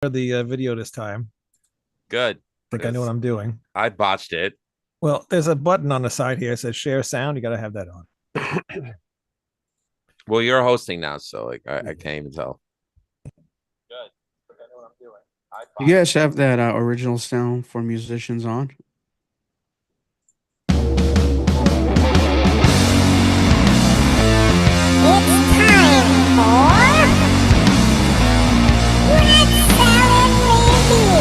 the video this time. Good. Think I know what I'm doing. I botched it. Well, there's a button on the side here that says share sound. You got to have that on. Well, you're hosting now, so I can't even tell. Good. Think I know what I'm doing. You guys have that original sound for musicians on? It's time for Red Salad Review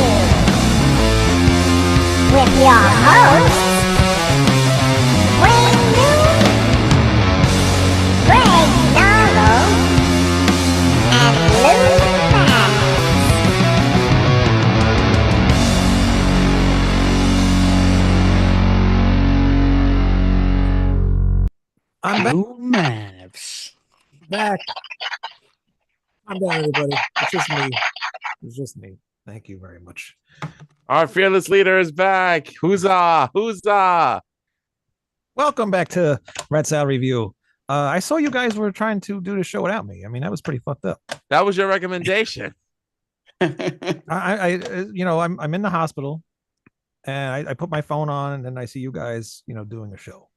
with your hosts, Wayne Moon, Greg Narlow, and Lou Max. I'm back. Blue Maps. Back. I'm back, everybody. It's just me. It's just me. Thank you very much. Our fearless leader is back. Huzzah! Huzzah! Welcome back to Red Salad Review. I saw you guys were trying to do the show without me. I mean, that was pretty fucked up. That was your recommendation. I'm in the hospital, and I put my phone on, and then I see you guys, doing a show.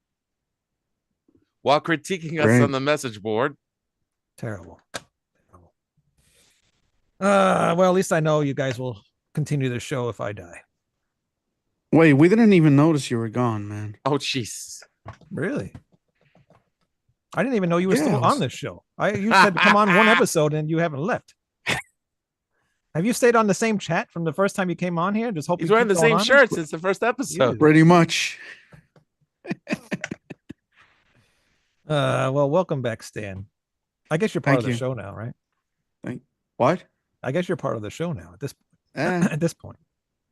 While critiquing us Great. on the message board. Terrible. Well, at least I know you guys will continue the show if I die. Wait, we didn't even notice you were gone, man. Oh, jeez. Really? I didn't even know you were Yeah, still I was- on this show. You said come on one episode and you haven't left. Have you stayed on the same chat from the first time you came on here? Just hope He's you wearing keep the going same on? shirt since the first episode. Pretty much. Well, welcome back, Stan. I guess you're part Thank of the you. show now, right? What? I guess you're part of the show now at this Eh, at this point.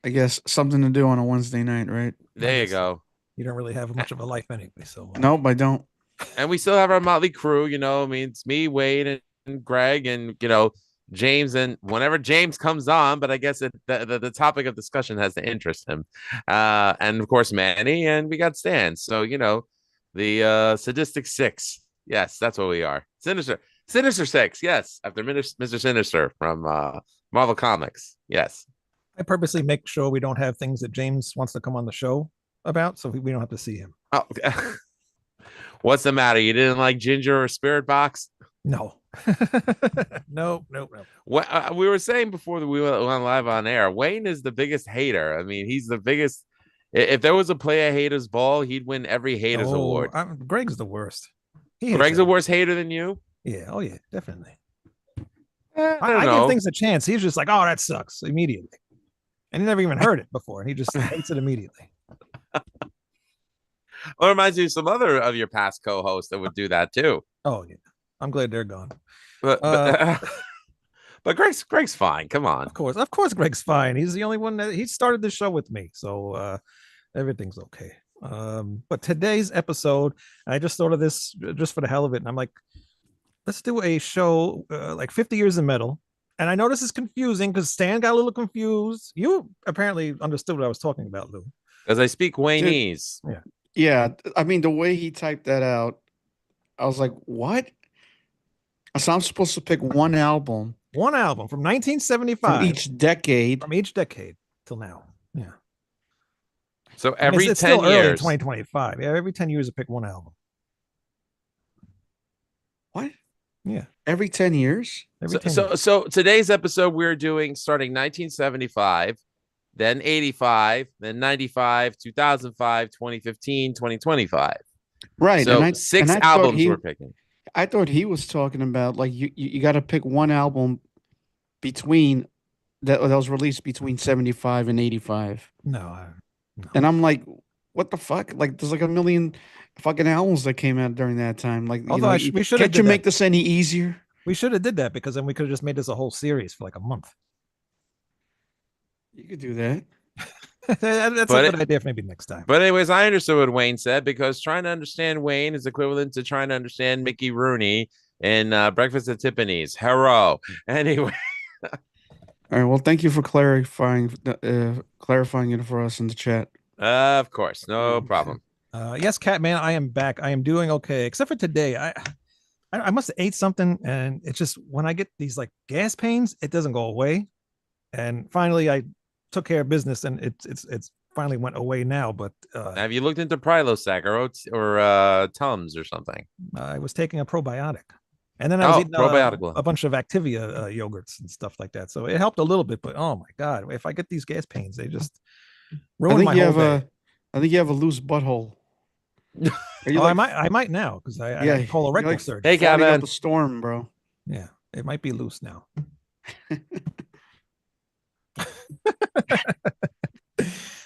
I guess something to do on a Wednesday night, right? There you go. You don't really have much of a life anyway, so Nope, I don't. And we still have our motley crew, I mean, it's me, Wade, and Greg, and James, and whenever James comes on, but I guess the topic of discussion has to interest him. And of course Manny, and we got Stan. So, the sadistic six. Yes, that's what we are. Sinister Six, yes, after Mr. Sinister from Marvel Comics. Yes. I purposely make sure we don't have things that James wants to come on the show about, so we don't have to see him. Oh, what's the matter? You didn't like Ginger or Spirit Box? No. No. What we were saying before that we went live on air, Wayne is the biggest hater. I mean, he's the biggest. If there was a play a haters ball, he'd win every haters award. Greg's the worst. He hates Greg's a everything. worse hater than you. Yeah. Oh yeah, definitely. I I don't give know. things a chance. He's just like, oh, that sucks immediately. And he never even heard it before. And he just hates it immediately. Well, it reminds me of some other of your past co-hosts that would do that too. Oh yeah. I'm glad they're gone. But but Greg's fine. Come on. Of course, Greg's fine. He's the only one that he started this show with me. So everything's okay. But today's episode, I just thought of this just for the hell of it. And I'm like, let's do a show like 50 years of metal. And I know this is confusing because Stan got a little confused. You apparently understood what I was talking about, Lou. Because I speak Wayneese. Yeah, I mean, the way he typed that out, I was like, what? So I'm supposed to pick one album One album from 1975 from each decade. till now. Yeah. So I mean, every it's 10 still early in years. 2025. Yeah, every 10 years I pick one album. What? Yeah. Every 10 years? Every 10 years. So today's episode we're doing starting 1975, then 85, then 95, 2005, 2015, 2025. Right. So and six I thought albums we're picking. I thought he was talking about like you got to pick one album between that was released between 75 and 85. No. And I'm like, what the fuck? Like there's like a million fucking albums that came out during that time. Like, Although we should have can't you did make that. this any easier? We should have did that because then we could have just made this a whole series for like a month. You could do that. That's But a good idea for maybe next time. But anyways, I understood what Wayne said because trying to understand Wayne is equivalent to trying to understand Mickey Rooney in Breakfast at Tiffany's. Hello. Anyway. All right. Well, thank you for clarifying it for us in the chat. Of course, no problem. Yes, Catman, I am back. I am doing okay, except for today. I must have ate something, and it's just when I get these like gas pains, it doesn't go away. And finally, I took care of business, and it's finally went away now. But Have you looked into Prilosec or Tums or something? I was taking a probiotic, and then I was Oh, eating probiotic one. a bunch of Activia yogurts and stuff like that. So it helped a little bit. But oh my god, if I get these gas pains, they just I ruin think my you whole have day. I think you have a loose butthole. Are you Oh, like, I might now because I yeah, had you're colorectal like surgery. Hey, fighting up Kevin. a storm, bro. Yeah, it might be loose now.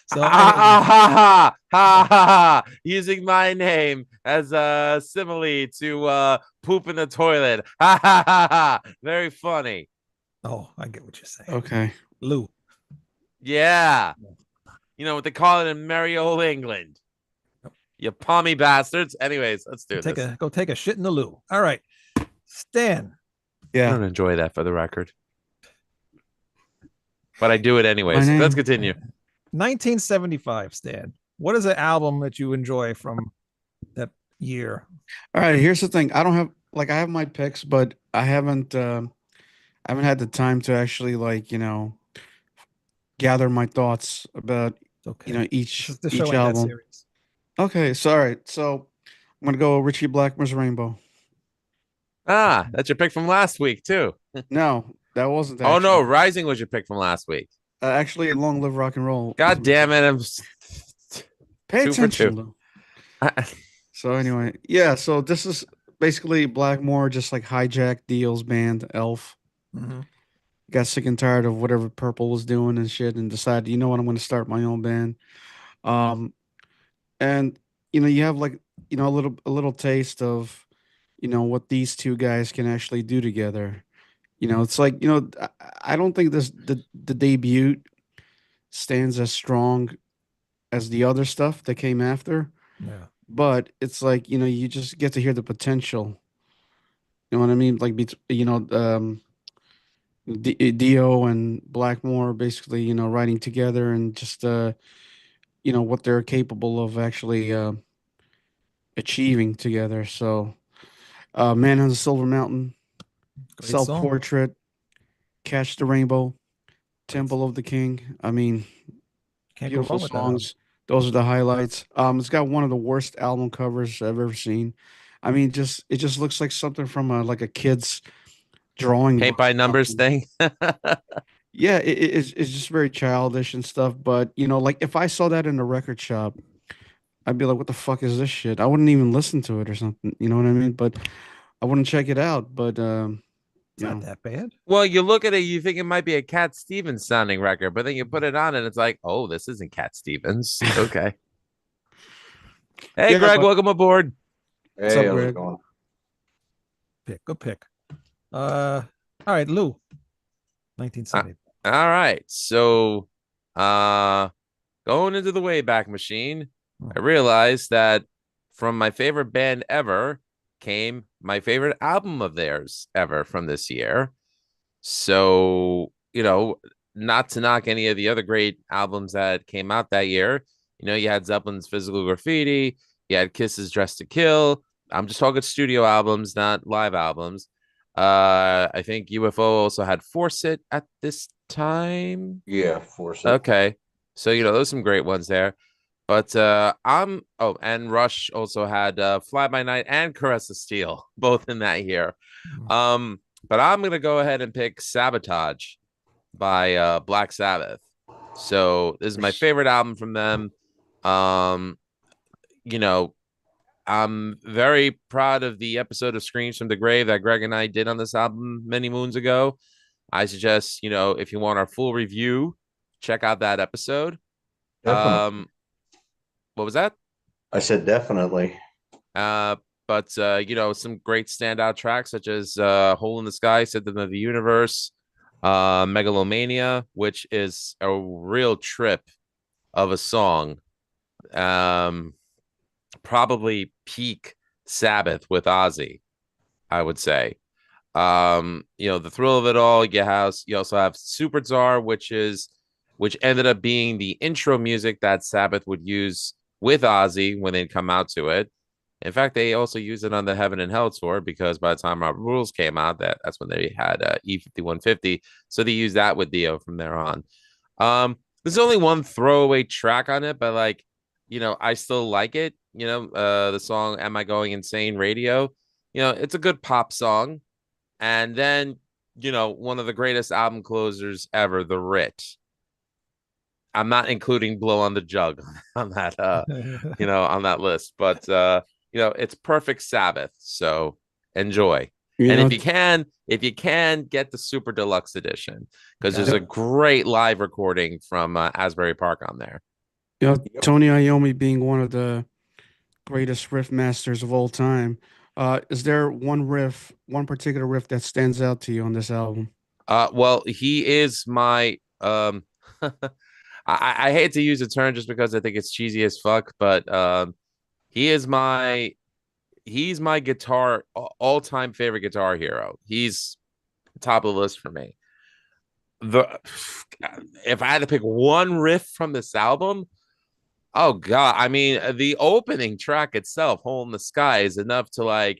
So Ha anyway, ha ha ha ha ha! Using my name as a simile to poop in the toilet. Ha ha ha ha! Very funny. oh, I get what you're saying, Okay. Lou. Yeah. You know what they call it in merry old England. You palmy bastards. Anyways, let's do this. Go take a shit in the loo. All right, Stan. I Yeah. don't enjoy that for the record. But I do it anyways. My Let's name- continue. 1975, Stan. What is an album that you enjoy from that year? All right, here's the thing. I have my picks, but I haven't had the time to actually gather my thoughts about, It's okay. each The show each ain't that album. serious. Okay, so all right. So I'm gonna go Richie Blackmore's Rainbow. Ah, that's your pick from last week, too. No, that wasn't Oh, no. actually. Rising was your pick from last week. Actually, Long Live Rock and Roll. God damn it. Pay 2 for 2. attention, Lou. So anyway, yeah. So this is basically Blackmore just like hijacked Dio's band Elf. Mhm. Got sick and tired of whatever Purple was doing and shit, and decided, you know what, I'm going to start my own band. And you have a little taste of what these two guys can actually do together. It's like I don't think the debut stands as strong as the other stuff that came after, Yeah. but it's like you just get to hear the potential. You know what I mean? Like Dio and Blackmore basically writing together and just what they're capable of actually achieving together. So, Man on the Silver Mountain, Great Self song. Portrait, Catch the Rainbow, Temple of the King. I mean, Can't go beautiful wrong with that album. songs. Those are the highlights. It's got one of the worst album covers I've ever seen. I mean, it just looks like something from a kid's drawing Paint book by or numbers something. thing. Yeah, it's just very childish and stuff. But like if I saw that in a record shop, I'd be like, "What the fuck is this shit?" I wouldn't even listen to it or something. You know what I mean? But I wouldn't check it out. But It's not that bad. Well, you look at it, you think it might be a Cat Stevens sounding record, but then you put it on and it's like, oh, this isn't Cat Stevens. Okay. Hey, Yeah, Greg, but- welcome aboard. What's up, Hey, how's Greg? it going? Good pick. All right, Lou. 1970. All right. So, going into the Wayback Machine, I realized that from my favorite band ever came my favorite album of theirs ever from this year. So, not to knock any of the other great albums that came out that year. You had Zeppelin's Physical Graffiti, you had Kiss's Dress to Kill. I'm just talking studio albums, not live albums. I think UFO also had Force It at this time. Yeah, Force It. Okay. So, those some great ones there. But and Rush also had Fly By Night and Caress of Steel, both in that year. But I'm gonna go ahead and pick Sabotage by Black Sabbath. So this is my favorite album from them. I'm very proud of the episode of Screams from the Grave that Greg and I did on this album many moons ago. I suggest, if you want our full review, check out that episode. Definitely. What was that? I said definitely. But some great standout tracks such as Hole in the Sky, Symptom of the Universe, Megalomania, which is a real trip of a song. Probably peak Sabbath with Ozzy, I would say. The thrill of it all. You also have Super Czar, which ended up being the intro music that Sabbath would use with Ozzy when they'd come out to it. In fact, they also used it on the Heaven and Hell tour because by the time Robert Rules came out, that's when they had E5150. So they used that with Dio from there on. There's only one throwaway track on it, but like, I still like it. The song "Am I Going Insane?" Radio. It's a good pop song. And then, one of the greatest album closers ever, The Writ. I'm not including Blow on the Jug on that, on that list, but it's perfect Sabbath. So enjoy. And if you can get the super deluxe edition, because there's a great live recording from Asbury Park on there. Tony Iommi being one of the greatest riff masters of all time. Is there one particular riff that stands out to you on this album? Well, he is my I hate to use the term just because I think it's cheesy as fuck, but he's my guitar all-time favorite guitar hero. He's top of the list for me. If I had to pick one riff from this album, oh god, I mean the opening track itself, "Hole in the Sky," is enough to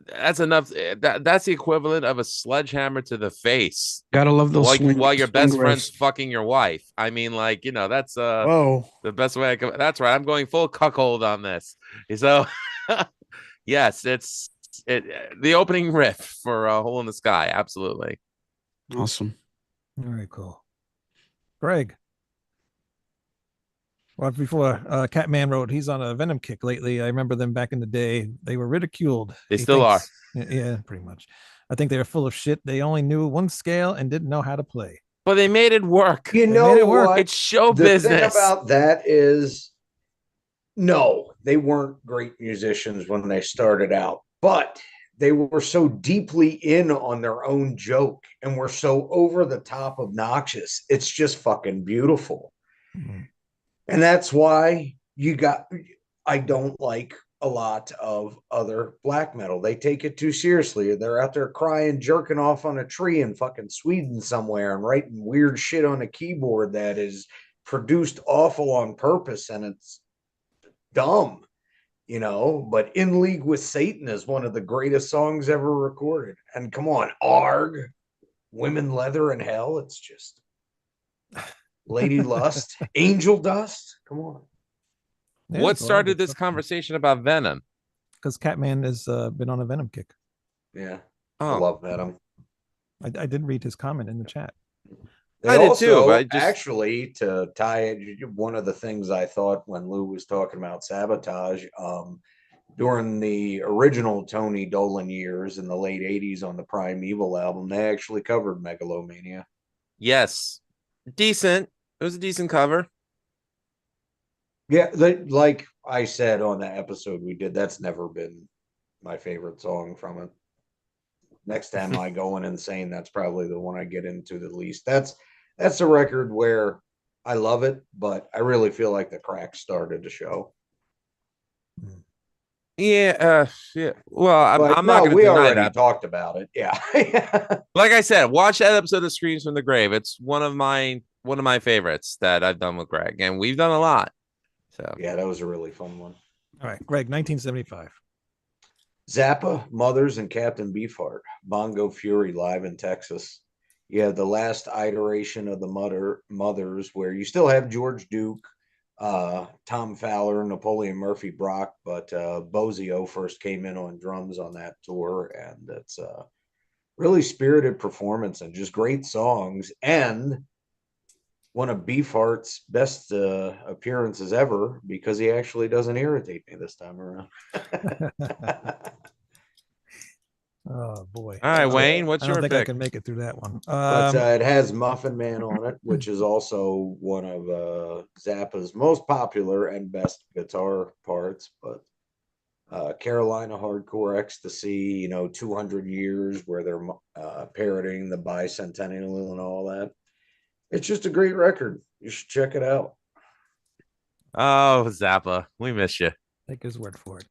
that's enough. That's the equivalent of a sledgehammer to the face. Gotta love those while your best riffs. friend's fucking your wife. I mean, that's Whoa. the best way I can. That's right. I'm going full cuckold on this. So, yes, it's the opening riff for "Hole in the Sky." Absolutely awesome. Very cool, Greg. Well, before Catman wrote, he's on a Venom kick lately. I remember them back in the day. They were ridiculed. They still are. Yeah, pretty much. I think they were full of shit. They only knew one scale and didn't know how to play. But they made it work. You know what? It's show The business. thing about that is, no, they weren't great musicians when they started out, but they were so deeply in on their own joke and were so over the top obnoxious. It's just fucking beautiful. Mm-hmm. And that's why I don't like a lot of other black metal. They take it too seriously. They're out there crying, jerking off on a tree in fucking Sweden somewhere and writing weird shit on a keyboard that is produced awful on purpose, and it's dumb, but "In League with Satan" is one of the greatest songs ever recorded. And come on, "Arg," "Women, Leather, and Hell," it's just Lady Lust, "Angel Dust." Come on. Yeah, What it's a lot of started good this stuff. conversation about Venom? Because Catman has been on a Venom kick. Yeah. I Oh, love Venom. I did read his comment in the chat. They I did also, too, but I just- actually, to tie it, one of the things I thought when Lou was talking about Sabotage, during the original Tony Dolan years in the late 80s on the Primeval album, they actually covered Megalomania. yes, decent. It was a decent cover. Yeah, like I said on the episode we did, that's never been my favorite song from it. Next time I go in Insane, that's probably the one I get into the least. That's a record where I love it, but I really feel like the cracks started to show. Yeah, yeah. Well, But I'm not going to we deny already that. talked about it. Yeah. Like I said, watch that episode of Screams from the Grave. It's one of my favorites that I've done with Greg, and we've done a lot. So Yeah, that was a really fun one. All right, Greg, 1975. Zappa, Mothers, and Captain Beefheart, Bongo Fury live in Texas. You have the last iteration of the Mothers, where you still have George Duke, Tom Fowler, Napoleon Murphy, Brock, but Bozio first came in on drums on that tour, and it's a really spirited performance and just great songs, and one of Beefheart's best appearances ever, because he actually doesn't irritate me this time around. Oh boy. all right, That's Wayne, I what's don't your think I pick? can make it through that one. But it has Muffin Man on it, which is also one of Zappa's most popular and best guitar parts. But Carolina Hardcore Ecstasy, 200 Years, where they're parroting the bicentennial and all that. It's just a great record. You should check it out. Oh, Zappa, we miss you. Take his word for it.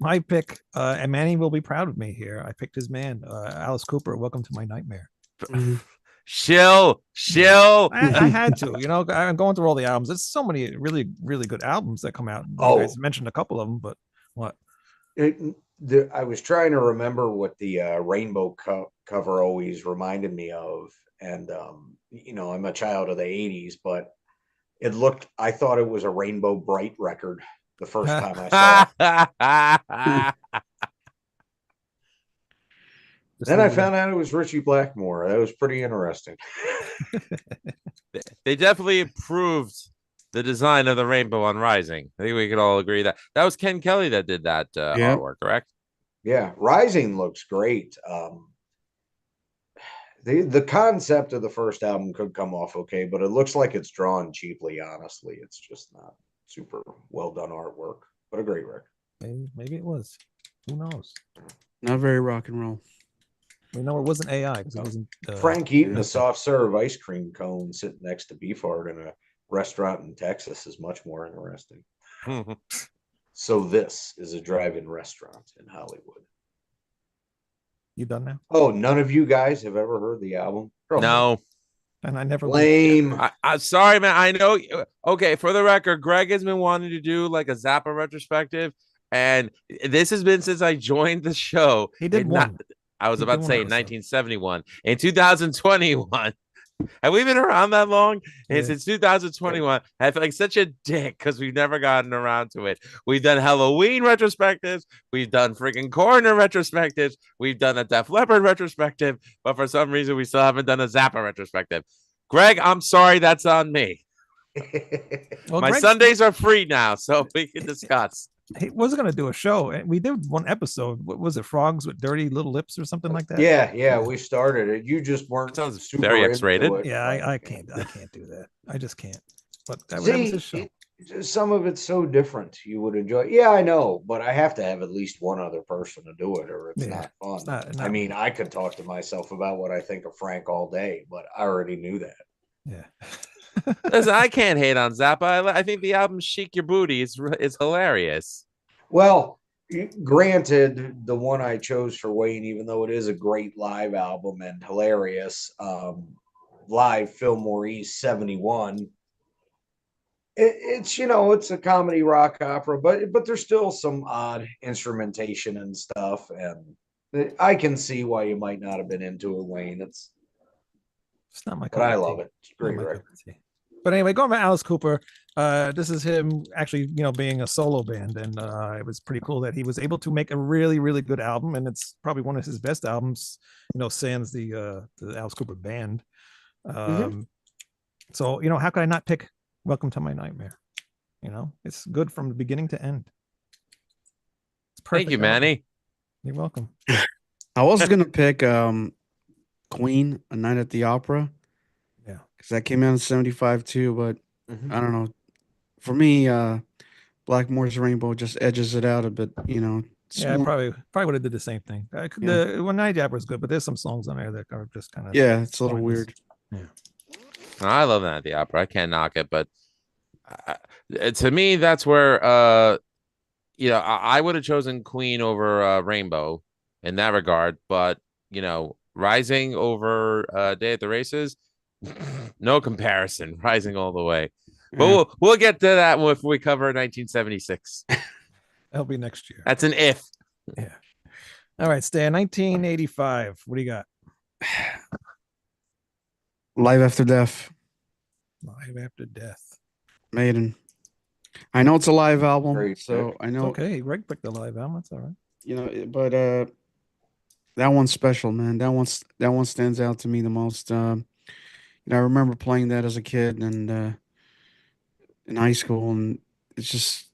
My pick, and Manny will be proud of me here. I picked his man, Alice Cooper. Welcome to My Nightmare. Mhm. Shill. I had to, I'm going through all the albums. There's so many really, really good albums that come out. You guys Oh. mentioned a couple of them, but what? I was trying to remember what the rainbow cover always reminded me of, and I'm a child of the '80s, but I thought it was a Rainbow Bright record the first time I saw it. Then I found out it was Richie Blackmore. That was pretty interesting. They definitely improved the design of the rainbow on Rising. I think we could all agree that was Ken Kelly that did that artwork, correct? Yeah, Rising looks great. The concept of the first album could come off okay, but it looks like it's drawn cheaply. Honestly, it's just not super well done artwork, but a great record. Maybe it was. Who knows? Not very rock and roll. We know it wasn't AI because it wasn't. Frank eating a soft serve ice cream cone sitting next to Beefheart in a restaurant in Texas is much more interesting. So this is a drive-in restaurant in Hollywood. You done now? Oh, none of you guys have ever heard the album? No. And I never Lame. I'm sorry, man. I know. Okay, for the record, Greg has been wanting to do like a Zappa retrospective, and this has been since I joined the show. He did one. I was about to say in 1971. In 2021. Have we been around that long? Yeah. Since 2021. I feel like such a dick because we've never gotten around to it. We've done Halloween retrospectives. We've done freaking Coroner retrospectives. We've done a Def Leppard retrospective. But for some reason, we still haven't done a Zappa retrospective. Greg, I'm sorry. That's on me. Well, my Sundays are free now, so we can discuss. He was going to do a show, and we did one episode. What was it? Frogs with Dirty Little Lips or something like that? Yeah. We started it. You just weren't. Sounds very X-rated. Yeah, I can't do that. I just can't. But that was his show. Some of it's so different. You would enjoy. Yeah, I know, but I have to have at least one other person to do it, or it's not fun. It's not I mean, I could talk to myself about what I think of Frank all day, but I already knew that. Yeah. Listen, I can't hate on Zappa. I think the album "Shake Your Booty" is hilarious. Well, granted, the one I chose for Wayne, even though it is a great live album and hilarious, live Fillmore East '71. It's it's a comedy rock opera, but there's still some odd instrumentation and stuff, and I can see why you might not have been into it, Wayne. It's not my. But I love it. It's a great record. But anyway, going back to Alice Cooper, this is him actually, being a solo band, and it was pretty cool that he was able to make a really, really good album, and it's probably one of his best albums, sans the Alice Cooper band. So how could I not pick Welcome to My Nightmare? It's good from the beginning to end. It's perfect. Thank you, Manny. You're welcome. I was gonna pick Queen, A Night at the Opera. Yeah, because that came out in '75 too. But I don't know. For me, Blackmore's Rainbow just edges it out a bit. Yeah, I probably would have did the same thing. The One Night Opera is good, but there's some songs on there that are just kind of it's a little weird. Yeah, I love that at the opera. I can't knock it, but to me, that's where I would have chosen Queen over Rainbow in that regard. But Rising over Day at the Races, no comparison. Rising all the way. But we'll get to that if we cover 1976. That'll be next year. That's an if. Yeah. All right, Stan. 1985. What do you got? Live After Death. Live After Death. Maiden. I know it's a live album, Great so pick. I know. Okay, Greg picked the live album. That's all right. But that one's special, man. That one stands out to me the most. I remember playing that as a kid and in high school, and it's just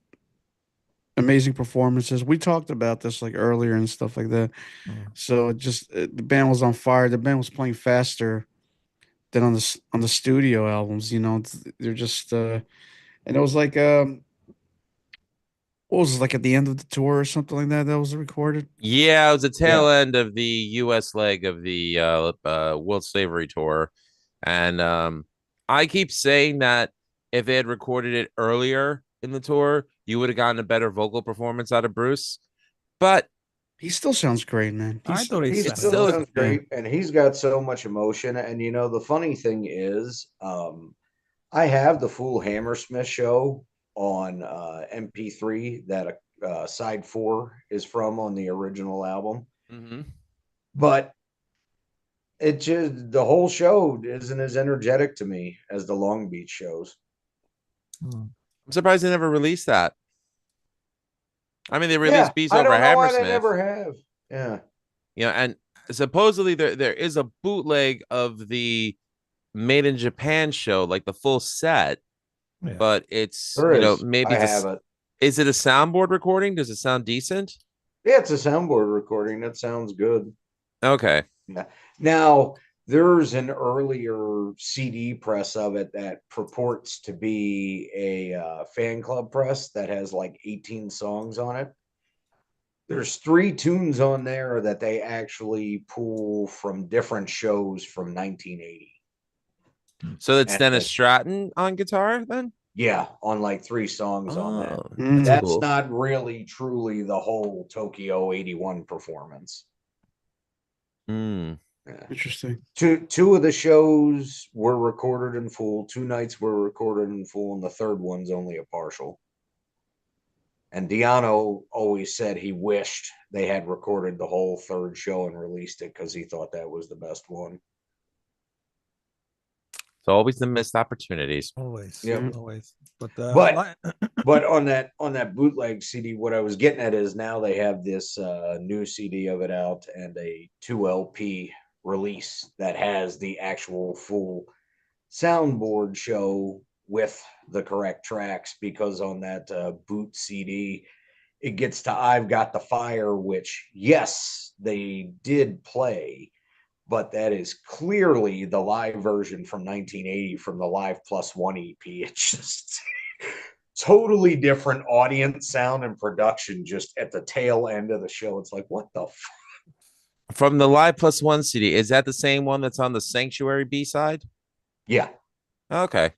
amazing performances. We talked about this like earlier and stuff like that. So the band was on fire. The band was playing faster than on the studio albums. They're just and it was like what was it, like at the end of the tour or something like that was recorded? Yeah, it was the tail end of the U.S. leg of the World Slavery Tour, and I keep saying that if they had recorded it earlier in the tour, you would have gotten a better vocal performance out of Bruce. But He still sounds great, man. I thought He he It's sounded still still- awesome. sounds great, and he's got so much emotion. And the funny thing is, I have the full Hammersmith show on MP3 that side 4 is from on the original album, Mhm. but it just the whole show isn't as energetic to me as the Long Beach shows. Hmm. I'm surprised they never released that. I mean, they released Yeah, Beast I over don't know why they Hammersmith. never have. Yeah, And supposedly there is a bootleg of the Made in Japan show, like the full set, Yeah. but it's there is. maybe I have it. is it a soundboard recording? Does it sound decent? Yeah, it's a soundboard recording. That sounds good. Okay. Now, there's an earlier CD press of it that purports to be a fan club press that has like 18 songs on it. There's 3 tunes on there that they actually pull from different shows from 1980. So it's And Dennis that- Stratton on guitar then? Yeah, on like 3 songs on that. Oh, Mm. That's cool. not really truly the whole Tokyo 81 performance. Mm. Yeah. Interesting. Two of the shows were recorded in full. 2 nights were recorded in full, and the third one's only a partial. And Diano always said he wished they had recorded the whole third show and released it because he thought that was the best one. It's always the missed opportunities. Always. Yep. Always. But But- But on that bootleg CD, what I was getting at is now they have this new CD of it out and a 2 LP release that has the actual full soundboard show with the correct tracks, because on that boot CD, it gets to I've Got the Fire, which, yes, they did play, but that is clearly the live version from 1980 from the Live Plus One EP. It's just totally different audience sound and production just at the tail end of the show. It's like, what the From the Live Plus One CD, is that the same one that's on the Sanctuary B side? Yeah. Okay.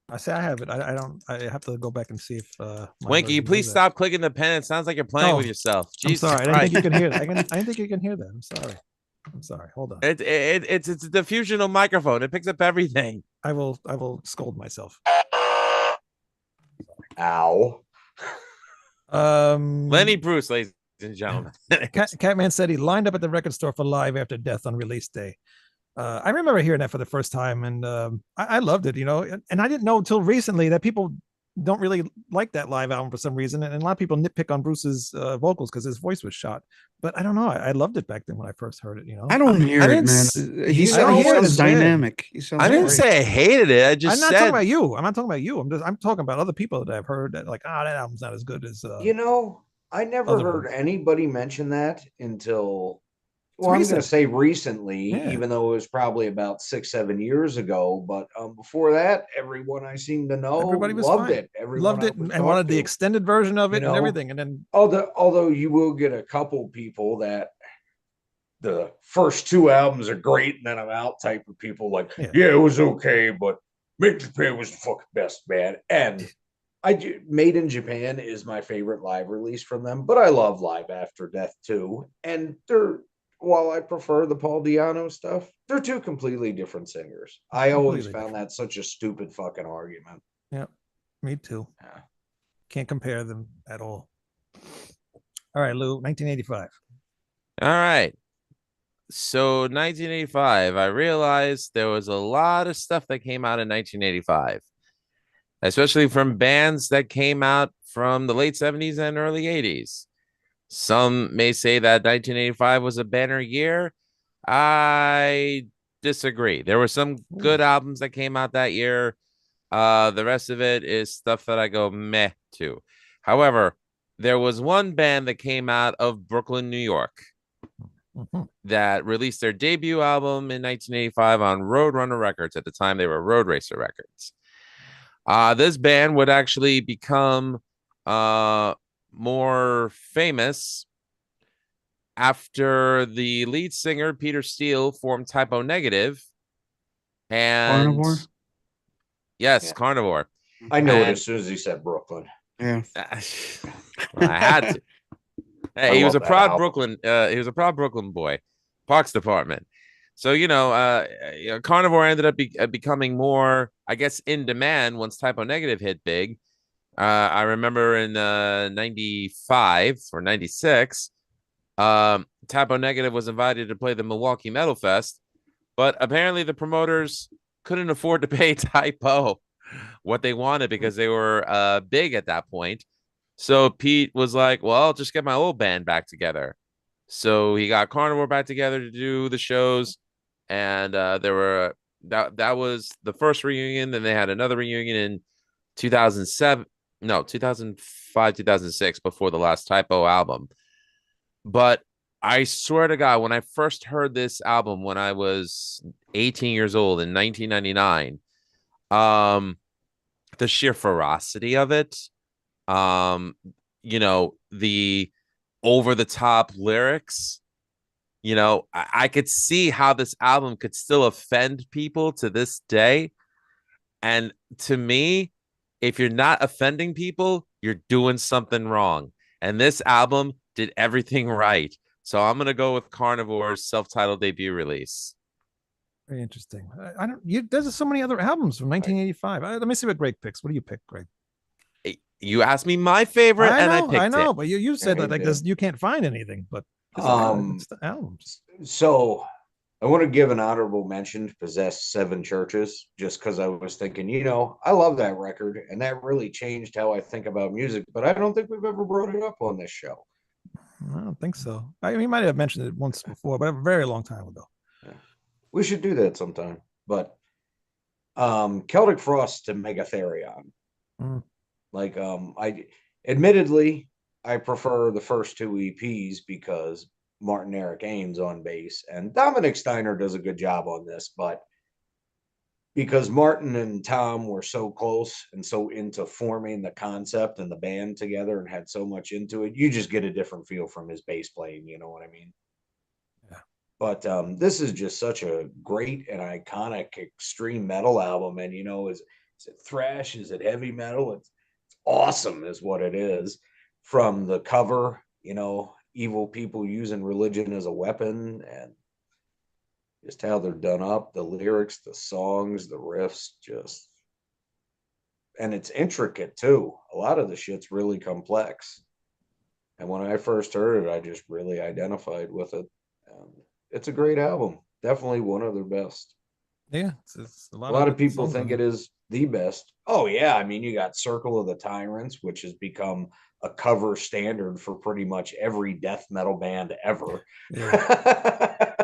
I say I have it. I don't. I have to go back and see if. My Winky, version please does that. stop clicking the pen. It sounds like you're playing with Oh, yourself. I'm Jesus sorry. I didn't think you Christ. can hear that. I didn't think you can hear that. I'm sorry. I'm sorry. Hold on. It's a diffusional microphone. It picks up everything. I will scold myself. Ow. Lenny Bruce, ladies and gentlemen. Catman said he lined up at the record store for Live After Death on release day. I remember hearing that for the first time, and I loved it, and I didn't know until recently that people don't really like that live album for some reason, and a lot of people nitpick on Bruce's vocals because his voice was shot. But I don't know. I loved it back then when I first heard it. I don't hear I it, didn't man. s- He I don't sounds hear it as bad. dynamic. He sounds I didn't great. say I hated it. I just I'm not said talking about you. I'm not talking about you. I'm talking about other people that I've heard that like, that album's not as good as. I never Other heard ones. anybody mention that until, well, I'm going recent. to say recently, Yeah. even though it was probably about 6-7 years ago. But before that, everyone I seem to know Everybody was loved fine. it. Everyone Loved I it would and talk wanted the to. extended version of it and know? everything. And then Although you will get a couple people that the first 2 albums are great and then I'm out type of people like, Yeah. yeah, it was okay, but Made in Japan was the fucking best, man. And Made in Japan is my favorite live release from them, but I love Live After Death too. And while I prefer the Paul Diano stuff, they're 2 completely different singers. I always Completely found that such a stupid fucking argument. me too. Yeah. Can't compare them at all. All right, Lou, 1985. All right. So 1985, I realized there was a lot of stuff that came out in 1985, especially from bands that came out from the late 70s and early 80s. Some may say that 1985 was a banner year. I disagree. There were some good albums that came out that year. The rest of it is stuff that I go meh to. However, there was one band that came out of Brooklyn, New York, Mhm. that released their debut album in 1985 on Roadrunner Records. At the time, they were Road Racer Records. This band would actually become more famous after the lead singer, Peter Steele, formed Typo Negative. And Carnivore? yes, Yeah. Carnivore. I know it And- as soon as he said Brooklyn. Yeah. I had to. Hey, he was love a that proud album. Brooklyn. He was a proud Brooklyn boy, Parks Department. So Carnivore ended up becoming more, I guess, in demand once Typo Negative hit big. I remember in '95 or '96, Typo Negative was invited to play the Milwaukee Metal Fest, but apparently the promoters couldn't afford to pay Typo what they wanted because they were big at that point. So Pete was like, well, I'll just get my old band back together. So he got Carnivore back together to do the shows. And there were that was the first reunion. Then they had another reunion in 2007. No, 2005, 2006, before the last Typo album. But I swear to God, when I first heard this album when I was 18 years old in 1999, the sheer ferocity of it, the over the top lyrics, I could see how this album could still offend people to this day. And to me, if you're not offending people, you're doing something wrong. And this album did everything right. So I'm going to go with Carnivore's self-titled debut release. Very interesting. I don't. There's so many other albums from 1985. Let me see what Greg picks. What do you pick, Greg? You asked me my favorite, I picked I know, it. but you said Yeah, that like this, you can't find anything, but it's the albums. So I want to give an honorable mention to Possessed Seven Churches, just because I was thinking, I love that record, and that really changed how I think about music, but I don't think we've ever brought it up on this show. I don't think so. I mean, you might have mentioned it once before, but a very long time ago. We should do that sometime. But Celtic Frost to Megatherion. Mm. Like admittedly, I prefer the first two EPs because Martin Eric Ames on bass, and Dominic Steiner does a good job on this, but because Martin and Tom were so close and so into forming the concept and the band together and had so much into it, you just get a different feel from his bass playing, you know what I mean? Yeah. But this is just such a great and iconic extreme metal album. And, is it thrash? Is it heavy metal? It's awesome is what it is. From the cover, evil people using religion as a weapon, and just how they're done up, the lyrics, the songs, the riffs, and it's intricate too. A lot of the shit's really complex. And when I first heard it, I just really identified with it. It's a great album. Definitely one of their best. Yeah, it's A lot of people songs think on it is the best. Oh yeah, I mean, you got Circle of the Tyrants, which has become a cover standard for pretty much every death metal band ever. Yeah.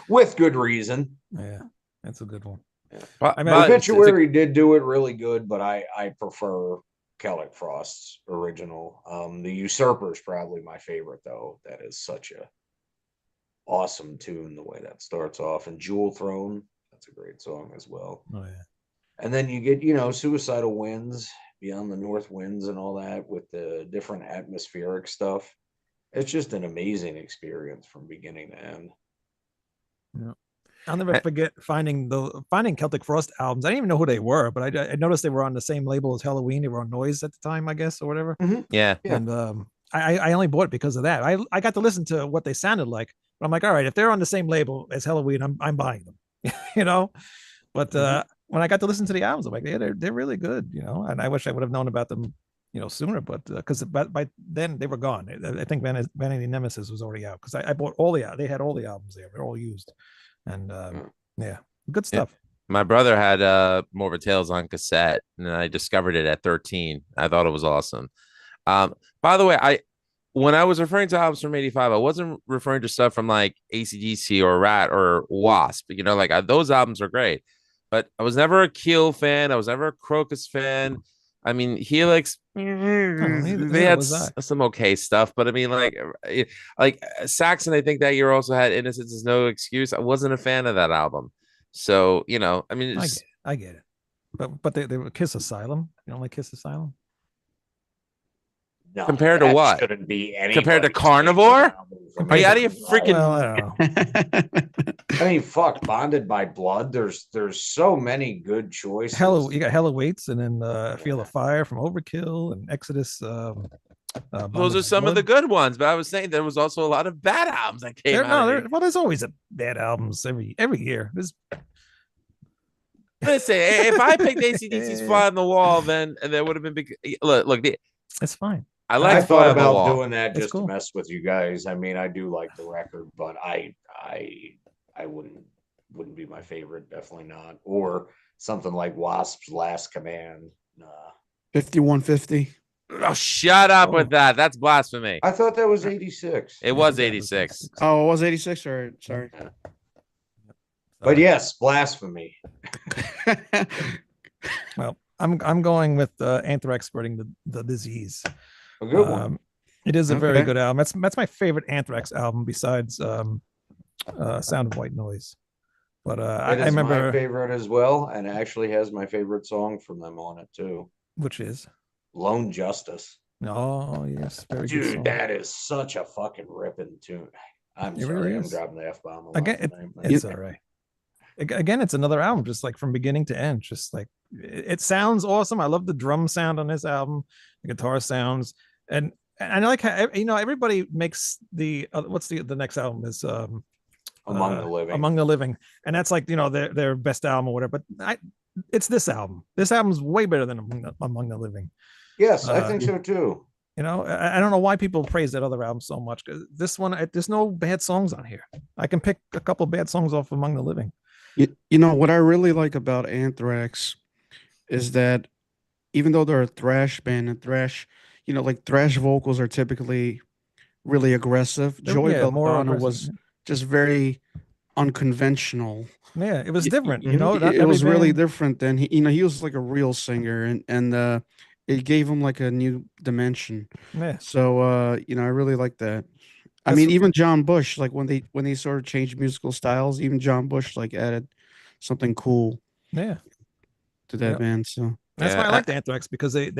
With good reason. Yeah, that's a good one. Yeah. I mean, Obituary did do it really good, but I prefer Celtic Frost's original. The Usurper's probably my favorite, though. That is such a awesome tune, the way that starts off. And Jewel Throne, that's a great song as well. Oh yeah. And then you get, Suicidal Winds, Beyond the North Winds, and all that with the different atmospheric stuff. It's just an amazing experience from beginning to end. Yeah. I'll never forget finding Celtic Frost albums. I didn't even know who they were, but I noticed they were on the same label as Halloween. They were on Noise at the time, I guess, or whatever. Mm-hmm. Yeah. And I only bought it because of that. I got to listen to what they sounded like. But I'm like, all right, if they're on the same label as Halloween, I'm buying them. But when I got to listen to the albums, I'm like, yeah, they're really good, And I wish I would have known about them, sooner. But because by then they were gone. I think Vanity Nemesis was already out because I bought they had all the albums there. They're all used, and yeah, good stuff. Yeah. My brother had Morbid Tales on cassette, and I discovered it at 13. I thought it was awesome. By the way, when I was referring to albums from 85, I wasn't referring to stuff from like AC/DC or Rat or Wasp. Those albums are great, but I was never a Keel fan. I was never a Crocus fan. I mean, Helix, they had some okay stuff, but I mean, like Saxon, I think that year also had Innocence Is No Excuse. I wasn't a fan of that album. So, I mean, I get it. But they were Kiss Asylum. You don't like Kiss Asylum? No, compared to what? Shouldn't be compared to Carnivore? Are you out of your freaking? Well, I don't know. I mean, fuck, Bonded by Blood. There's so many good choices. You got Hell Awaits, and then Feel the Fire from Overkill, and Exodus. Those Bombers are of some of the Blood. good ones, but I was saying there was also a lot of bad albums that came out. Of Well, there's always a bad albums every year. Listen, if I picked ACDC's Fly on the Wall, then there would have been big. Look, It's fine. I I like thought Fly on the about Wall. doing that That's just cool. to mess with you guys. I mean, I do like the record, but I wouldn't be my favorite. Definitely not. Or something like Wasp's Last Command. Nah. 5150. Oh, shut up Oh. with that. That's blasphemy. I thought that was 86. It was 86. Oh, it was 86. Or sorry. But yes, blasphemy. Well, I'm going with Anthrax spreading the disease. A good one. It is a very Okay. good album. That's my favorite Anthrax album besides Sound of White Noise. But I It is my remember favorite as well, and actually has my favorite song from them on it too. which is Lone Justice. oh yes, very good Dude, song. that is such a fucking ripping tune. I'm It sorry, really I'm is. dropping the F bomb Again, it's all right. Again, it's another album, just like from beginning to end. Just like it sounds awesome. I love the drum sound on this album, the guitar sounds, and I like how everybody makes the what's the next album is Among the Living. Among the Living, and that's like their best album or whatever. But it's this album. This album's way better than Among the Living. Yes, I think so too. I don't know why people praise that other album so much. 'Cause this one, there's no bad songs on here. I can pick a couple bad songs off Among the Living. You know what I really like about Anthrax is that even though they're a thrash band and thrash, like thrash vocals are typically really aggressive. Joey More Belladonna aggressive. was just very unconventional. Yeah, it was Y- different. It, Not it every was really band- different than he was like a real singer and it gave him like a new dimension. Yeah, So I really like that. I That's mean, what- even John Bush, like when they sort of changed musical styles, even John Bush like added something cool yeah. to that Yep. band. So That's why I Yeah. liked Anthrax because they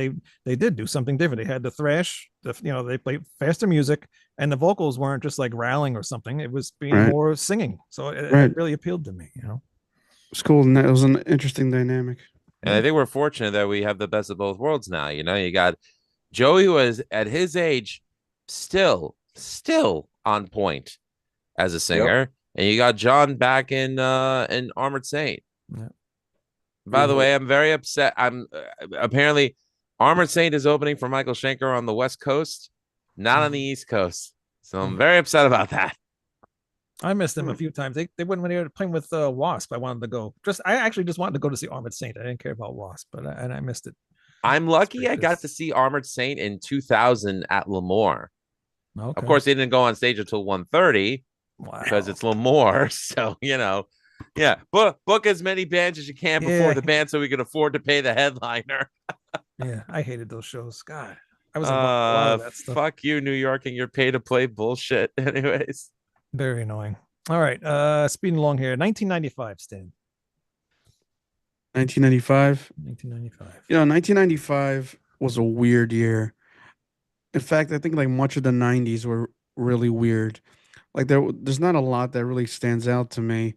did do something different. They had the thrash, they played faster music, and the vocals weren't just like growling or something. It was being Right. more singing. So it Right. really appealed to me. it's cool, and that was an interesting dynamic. And I think we're fortunate that we have the best of both worlds now. You got Joey, who was at his age still on point as a singer, and you got John back in Armored Saint. Yeah. By the way, I'm very upset. I'm apparently Armored Saint is opening for Michael Schenker on the West Coast, not on the East Coast. So I'm very upset about that. I missed them a few times. They went when they were playing with Wasp. I wanted to go. I actually just wanted to go to see Armored Saint. I didn't care about Wasp, but I missed it. I'm lucky I got gracious. to see Armored Saint in 2000 at Lemoore. Okay. Of course, they didn't go on stage until 1:30 because Wow. it's Lemoore. So, yeah, book as many bands as you can before Yeah. the band so we can afford to pay the headliner. Yeah, I hated those shows. God, I was involved in a lot of that stuff. Fuck you, New York, and your pay to play bullshit. Anyways, Very annoying. All right, speeding along here. 1995, Stan. 1995. 1995. 1995 was a weird year. In fact, I think like much of the 90s were really weird. Like there's not a lot that really stands out to me.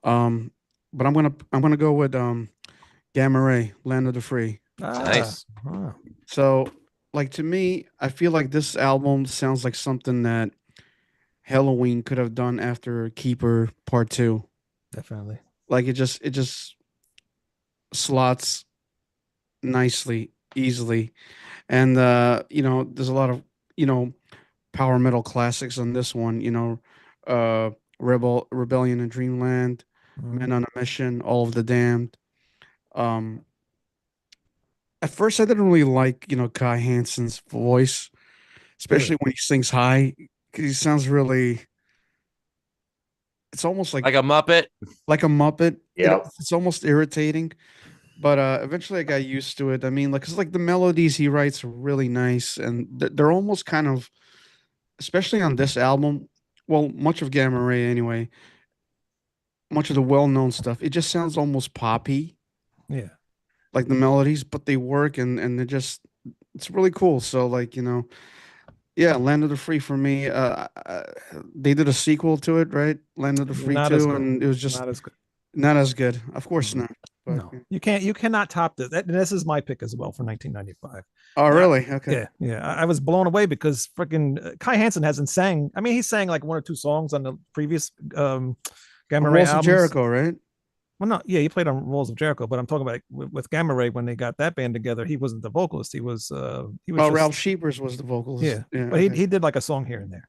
But I'm gonna go with Gamma Ray, Land of the Free. nice. Ah, So, like to me, I feel like this album sounds like something that Halloween could have done after Keeper Part 2. definitely. Like it just slots nicely, easily. And there's a lot of, power metal classics on this one, Rebellion in Dreamland, Mhm. Men on a Mission, All of the Damned. At first I didn't really like, Kai Hansen's voice, especially when he sings high, 'cause he sounds really, it's almost Like a Muppet. like a Muppet. Yep. It's almost irritating. But eventually I got used to it. I mean, like, 'cause like the melodies he writes are really nice, and they're almost kind of, especially on this album. Well, much of Gamma Ray anyway. Much of the well-known stuff, it just sounds almost poppy, Yeah. like the melodies, but they work and it's really cool. So like yeah, Land of the Free for me. They did a sequel to it, right? Land of the Free Not as 2, good. and it was just Not as good. not as good. Of course Mhm. not. No, you cannot top this. This is my pick as well for 1995. Oh, really? Okay. Yeah. I was blown away because freaking Kai Hansen hasn't sang. I mean, he sang like one or two songs on the previous Gamma Ray Walls of albums. Jericho, right? Well, no, yeah, he played on Walls of Jericho, but I'm talking about with Gamma Ray when they got that band together. He wasn't the vocalist. He was Oh, just, Ralph Sheepers was the vocalist. yeah, but okay. he did like a song here and there.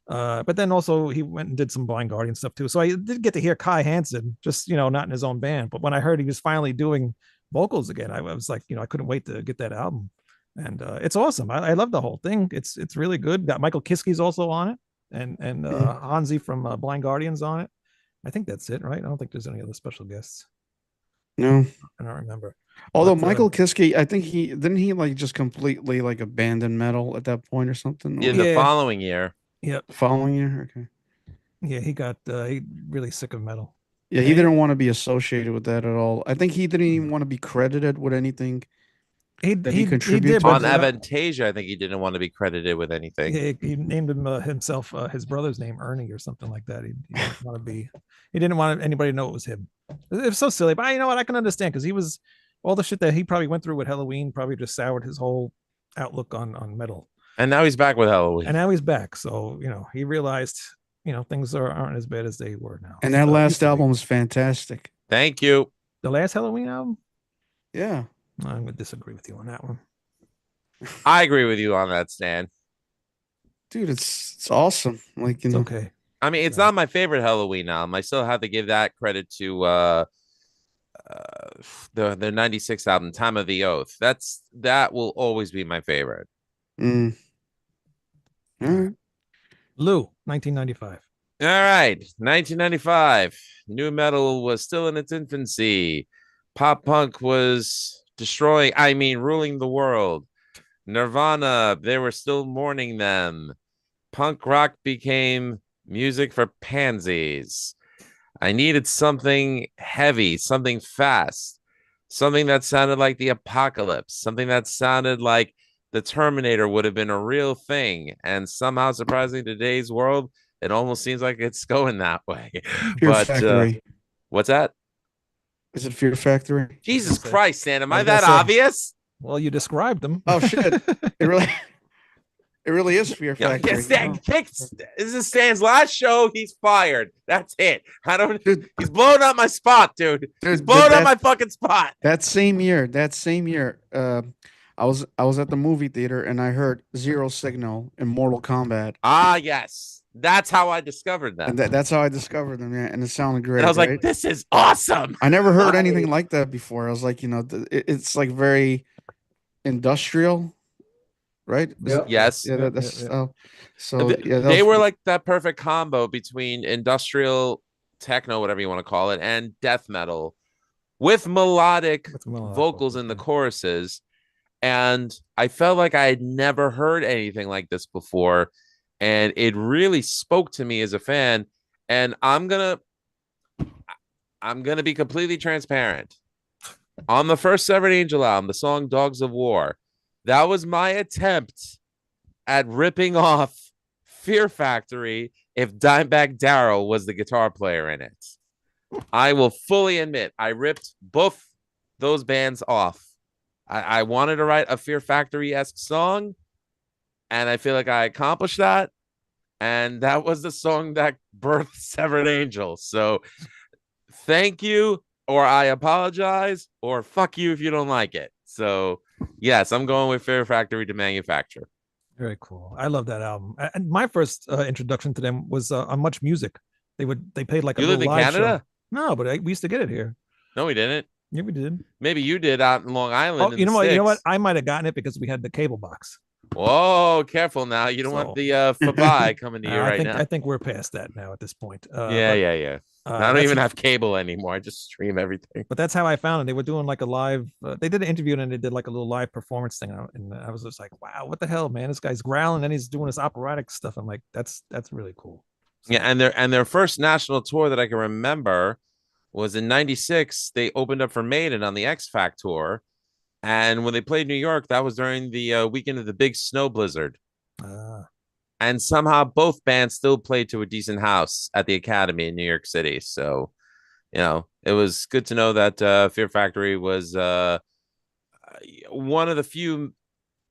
But then also he went and did some Blind Guardian stuff too. So I did get to hear Kai Hansen, just not in his own band. But when I heard he was finally doing vocals again, I was like, I couldn't wait to get that album. And it's awesome. I love the whole thing. It's really good. Got Michael Kiske also on it, and Hansi from Blind Guardians on it. I think that's it, right? I don't think there's any other special guests. No, I don't remember. although But, Michael Kiske, I think he didn't he like just completely like abandon metal at that point or something. In Or the Yeah. following year. Yep. the following year, okay. Yeah, he got he really sick of metal. Yeah, he didn't want to be associated with that at all. I think he didn't even want to be credited with anything. He That he he contributed did, to On but Avantasia, I think he didn't want to be credited with anything. he named him himself his brother's name Ernie or something like that. He didn't want to be. He didn't want anybody to know it was him. It was so silly, but you know what? I can understand because he was all the shit that he probably went through with Halloween probably just soured his whole outlook on metal. And now he's back with Halloween. And now he's back, so he realized things aren't as bad as they were now. And that So it used last to be. album was fantastic. Thank you. The last Halloween album, Yeah. I'm gonna disagree with you on that one. I agree with you on that, Stan. Dude, it's awesome. Like, It's okay. I mean, it's Yeah. not my favorite Halloween album. I still have to give that credit to the 96 album, Time of the Oath. That will always be my favorite. Mm. All right. Lou, 1995. All right, 1995. New metal was still in its infancy. Pop punk was ruling the world. Nirvana, they were still mourning them. Punk rock became music for pansies. I needed something heavy, something fast, something that sounded like the apocalypse, something that sounded like the Terminator would have been a real thing. And somehow, surprisingly, today's world, it almost seems like it's going that way. Fear But Factory. what's that? Is it Fear Factory? Jesus say- Christ, Stan, am I I was gonna that say- obvious? Well, you described them. Oh, shit. It really it really is Fear Yeah, Factory. Stan, this is Stan's last show. He's fired. That's it. I don't. Dude, He's blowing up my spot, dude. He's dude, blowing up that- my fucking spot. That same year, I was at the movie theater and I heard Zero Signal in Mortal Kombat. Ah, yes. That's how I discovered them. And that's how I discovered them, yeah, and it sounded great. And I was right? like, this is awesome. I never heard I- anything like that before. I was like, it's like very industrial, right? Yep. Yes. Yeah, Yeah, that's yeah, so Th- yeah. they were like that perfect combo between industrial techno, whatever you want to call it, and death metal with melodic With melodic vocals in the yeah. choruses. And I felt like I had never heard anything like this before. And it really spoke to me as a fan. And I'm gonna be completely transparent. On the first Severed Angel album, the song Dogs of War, that was my attempt at ripping off Fear Factory if Dimebag Darrell was the guitar player in it. I will fully admit I ripped both those bands off. I wanted to write a Fear Factory-esque song, and I feel like I accomplished that. And that was the song that birthed Severed Angel. So thank you, or I apologize, or fuck you if you don't like it. So yes, I'm going with Fear Factory to Manufacture. Very cool. I love that album. And my first introduction to them was on Much Music. They played like a You little lived in live Canada? show. No, but we used to get it here. No, we didn't. Yeah, we did. Maybe you did out in Long Island. Oh, in you know the what? You know what? sticks. I might have gotten it because we had the cable box. Whoa, careful now. You don't So- want the Fabai coming to you right now. I think we're past that now at this point. Yeah. I don't that's- even have cable anymore. I just stream everything. But that's how I found it. They were doing like a live. They did an interview and they did like a little live performance thing, and I was just like, "Wow, what the hell, man! This guy's growling and he's doing this operatic stuff." I'm like, "That's really cool." So, Yeah, and their first national tour that I can remember was in '96. They opened up for Maiden on the X Factor tour, and when they played New York, that was during the weekend of the big snow blizzard. And somehow both bands still played to a decent house at the Academy in New York City. So it was good to know that Fear Factory was one of the few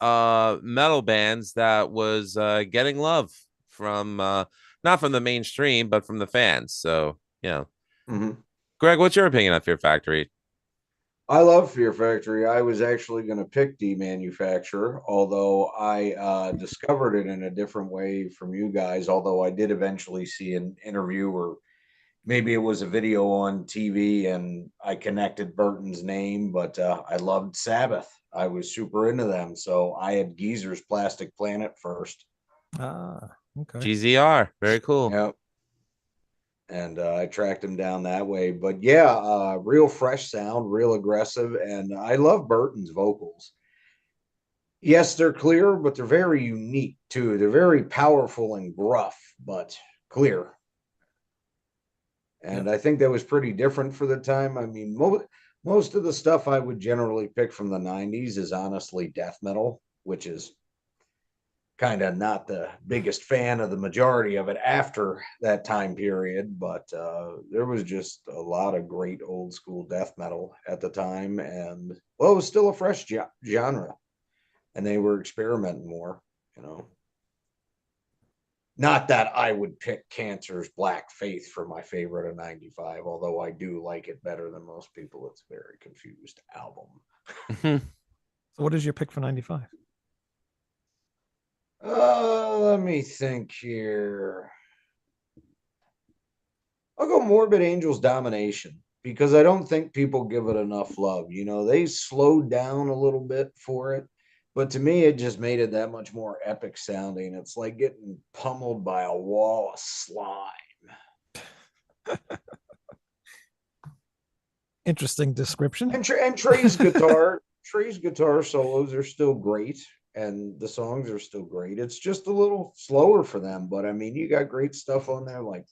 metal bands that was getting love from not from the mainstream, but from the fans. So, Mhm. Greg, what's your opinion on Fear Factory? I love Fear Factory. I was actually going to pick Demanufacture, although I discovered it in a different way from you guys. Although I did eventually see an interview, or maybe it was a video on TV, and I connected Burton's name. But I loved Sabbath. I was super into them, so I had Geezer's Plastic Planet first. Ah, okay. GZR, very cool. Yep. And I tracked him down that way. But yeah, real fresh sound, real aggressive, and I love Burton's vocals. Yes, they're clear, but they're very unique too. They're very powerful and gruff, but clear. And I think that was pretty different for the time. I mean, most of the stuff I would generally pick from the 90s is honestly death metal, which is kind of not the biggest fan of the majority of it after that time period, but there was just a lot of great old school death metal at the time. And well, it was still a fresh genre, and they were experimenting more, you know. Not that I would pick Cancer's Black Faith for my favorite of 95, although I do like it better than most people. It's a very confused album. So what is your pick for 95? Let me think here. I'll go Morbid Angel's Domination, because I don't think people give it enough love. You know, they slowed down a little bit for it, but to me, it just made it that much more epic sounding. It's like getting pummeled by a wall of slime. Interesting description. And Trey's guitar solos are still great, and the songs are still great. It's just a little slower for them, but I mean, you got great stuff on there like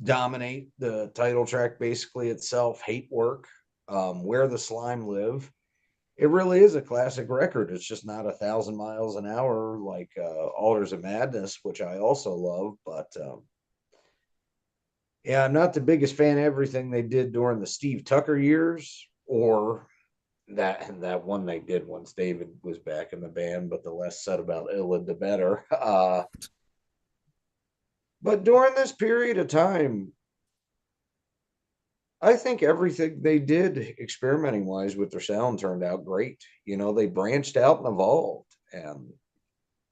Dominate, the title track, basically itself, Hate Work, Where the Slime Live. It really is a classic record. It's just not 1,000 miles an hour like Altars of Madness, which I also love, but yeah, I'm not the biggest fan of everything they did during the Steve Tucker years, or that one they did once David was back in the band, but the less said about Illa, the better. But during this period of time, I think everything they did experimenting wise with their sound turned out great. You know, they branched out and evolved, and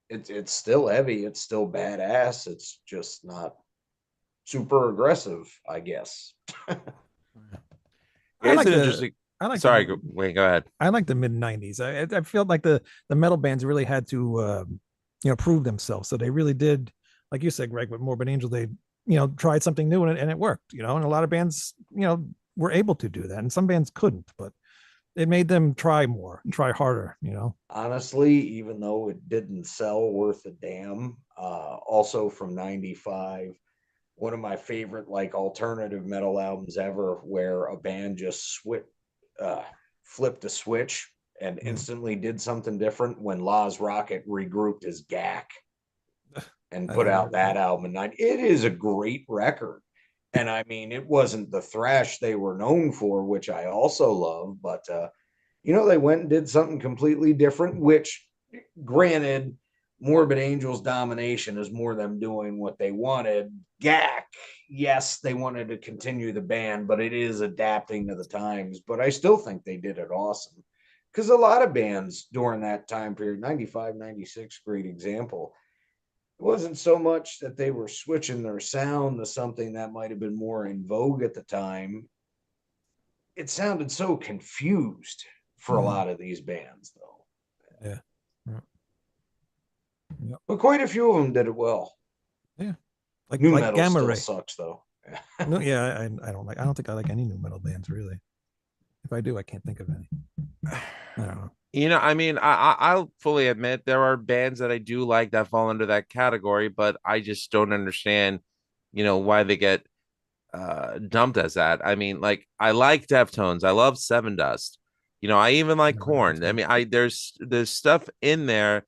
it's still heavy, it's still badass. It's just not super aggressive, I guess. I It's like an the- interesting. I like Sorry, the, wait, go ahead. I like the mid 90s. I feel like the metal bands really had to prove themselves. So they really did, like you said, Greg, with Morbid Angel, they tried something new and it worked. And a lot of bands were able to do that, and some bands couldn't, but it made them try more and try harder. Honestly, even though it didn't sell worth a damn, also from 95, one of my favorite like alternative metal albums ever, where a band just flipped a switch and instantly did something different, when Laz Rocket regrouped as GAC and I put don't out know. that album. And it is a great record. And I mean, it wasn't the thrash they were known for, which I also love, but they went and did something completely different, which, granted, Morbid Angel's Domination is more them doing what they wanted. GAC, yes, they wanted to continue the band, but it is adapting to the times. But I still think they did it awesome, because a lot of bands during that time period, 95, 96, great example, it wasn't so much that they were switching their sound to something that might have been more in vogue at the time. It sounded so confused for a lot of these bands, though. Yeah. But quite a few of them did it well. Like New like metal Gamma still Ray. sucks, though. No, yeah, I don't think I like any new metal bands really. If I do, I can't think of any. I don't know. I mean, I'll fully admit there are bands that I do like that fall under that category, but I just don't understand, why they get dumped as that. I mean, like, I like Deftones, I love Seven Dust, I even like Never Korn. listened I to mean, there's stuff in there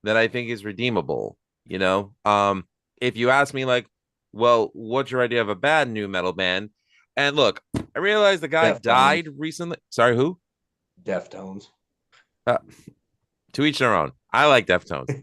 that I think is redeemable. If you ask me, like, well, what's your idea of a bad new metal band? And look, I realized the guy Deftones. died recently. Sorry, who? Deftones. To each their own. I like Deftones.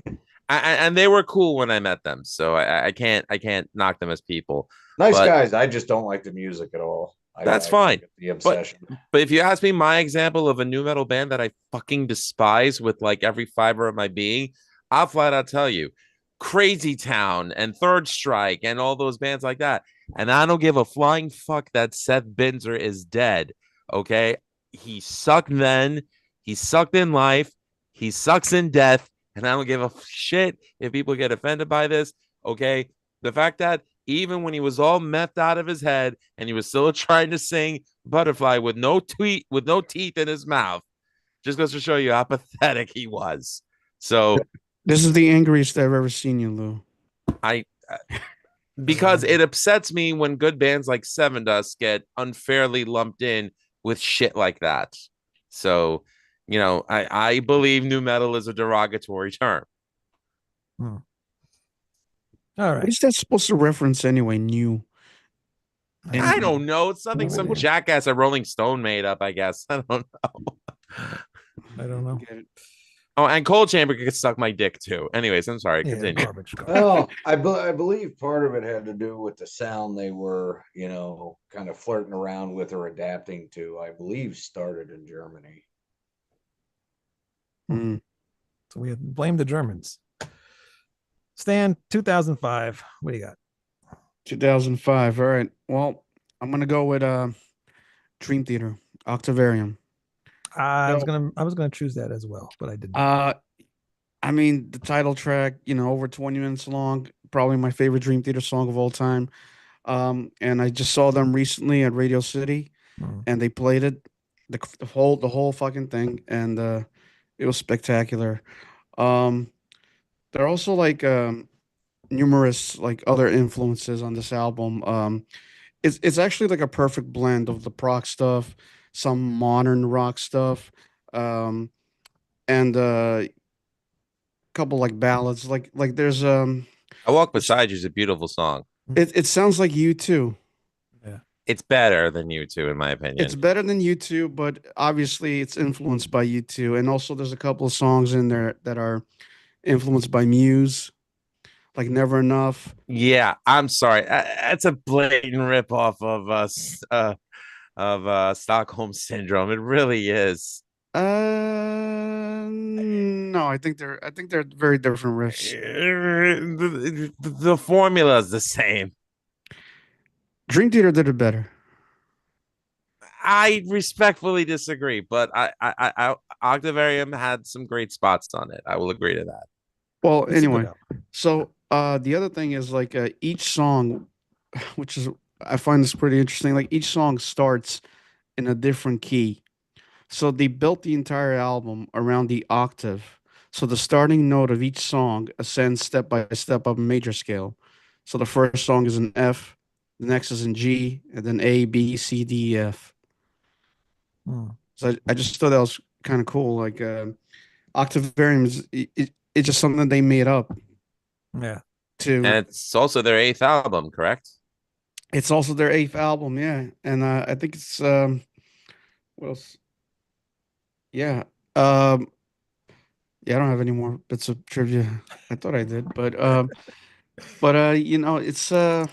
And they were cool when I met them, so I can't knock them as people. Nice But- guys. I just don't like the music at all. That's I fine. get the obsession. But if you ask me my example of a new metal band that I fucking despise with like every fiber of my being, I'll flat out tell you Crazy Town and Third Strike and all those bands like that. And I don't give a flying fuck that Seth Binzer is dead. Okay. He sucked then, he sucked in life, he sucks in death. And I don't give a shit if people get offended by this. Okay. The fact that even when he was all methed out of his head and he was still trying to sing Butterfly with no teeth in his mouth, just goes to show you how pathetic he was. So This is the angriest I've ever seen you, Lou. because it upsets me when good bands like Seven Dust get unfairly lumped in with shit like that. So, I believe new metal is a derogatory term. All What right. is that supposed to reference anyway? New. I don't know. It's something some jackass at Rolling Stone made up, I guess. I don't know. I don't know. Get it. Oh, and Cold Chamber could suck my dick too. Anyways, I'm sorry. Yeah, Continue. garbage. Well, I believe part of it had to do with the sound they were, kind of flirting around with or adapting to. I believe started in Germany. Mm. So we blame the Germans. Stan, 2005. What do you got? 2005. All right. Well, I'm gonna go with Dream Theater, Octavarium. I was gonna choose that as well, but I didn't. I mean, the title track, over 20 minutes long, probably my favorite Dream Theater song of all time. And I just saw them recently at Radio City, and they played it, the whole fucking thing, and it was spectacular. There are also like numerous like other influences on this album. It's actually like a perfect blend of the prog stuff, some modern rock stuff, and couple like ballads. Like there's I Walk Beside You is a beautiful song. it sounds like you too. It's better than you two, in my opinion. It's better than U2, but obviously it's influenced by U2. And also there's a couple of songs in there that are influenced by Muse, like Never Enough. Yeah, I'm sorry. That's a blatant ripoff of us of Stockholm Syndrome. It really is. No, I think they're very different riffs. The formula is the same. Dream Theater did it better. I respectfully disagree, but I Octavarium had some great spots on it. I will agree to that. Well, It's a good anyway, album. so the other thing is like each song, which is I find this pretty interesting. Like each song starts in a different key. So they built the entire album around the octave. So the starting note of each song ascends step by step up a major scale. So the first song is in F, the next is in G, and then A, B, C, D, E, F. Hmm. So I just thought that was kind of cool. Like Octavarium is it's just something they made up Yeah. to. And it's also their 8th album, correct? It's also their 8th album, yeah. And I think it's what else? Yeah. Yeah, I don't have any more bits of trivia. I thought I did, but it's I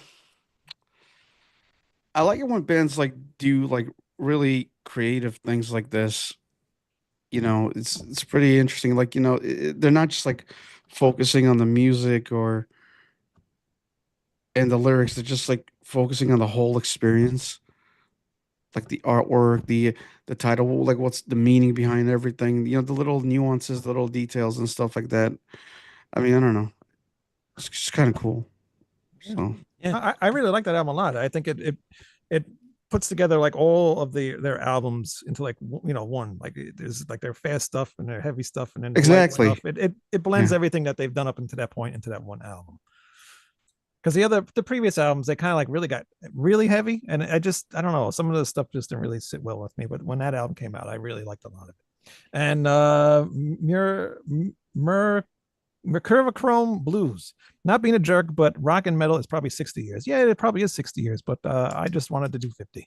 like it when bands like do like really creative things like this. It's pretty interesting. Like, they're not just like focusing on the music and the lyrics, they're just like focusing on the whole experience. Like the artwork, the title, like what's the meaning behind everything, the little nuances, the little details and stuff like that. I mean, I don't know. It's just kind of cool. So I really like that album a lot. I think it puts together like all of their albums into like one. Like there's like their fast stuff and their heavy stuff and then the light Exactly. stuff. It blends everything that they've done up into that point into that one album. Because the previous albums, they kind of like really got really heavy, and I don't know, some of the stuff just didn't really sit well with me. But when that album came out, I really liked a lot of it. And Mercurochrome Blues, not being a jerk, but rock and metal is probably 60 years. Yeah, it probably is 60 years, but I just wanted to do 50.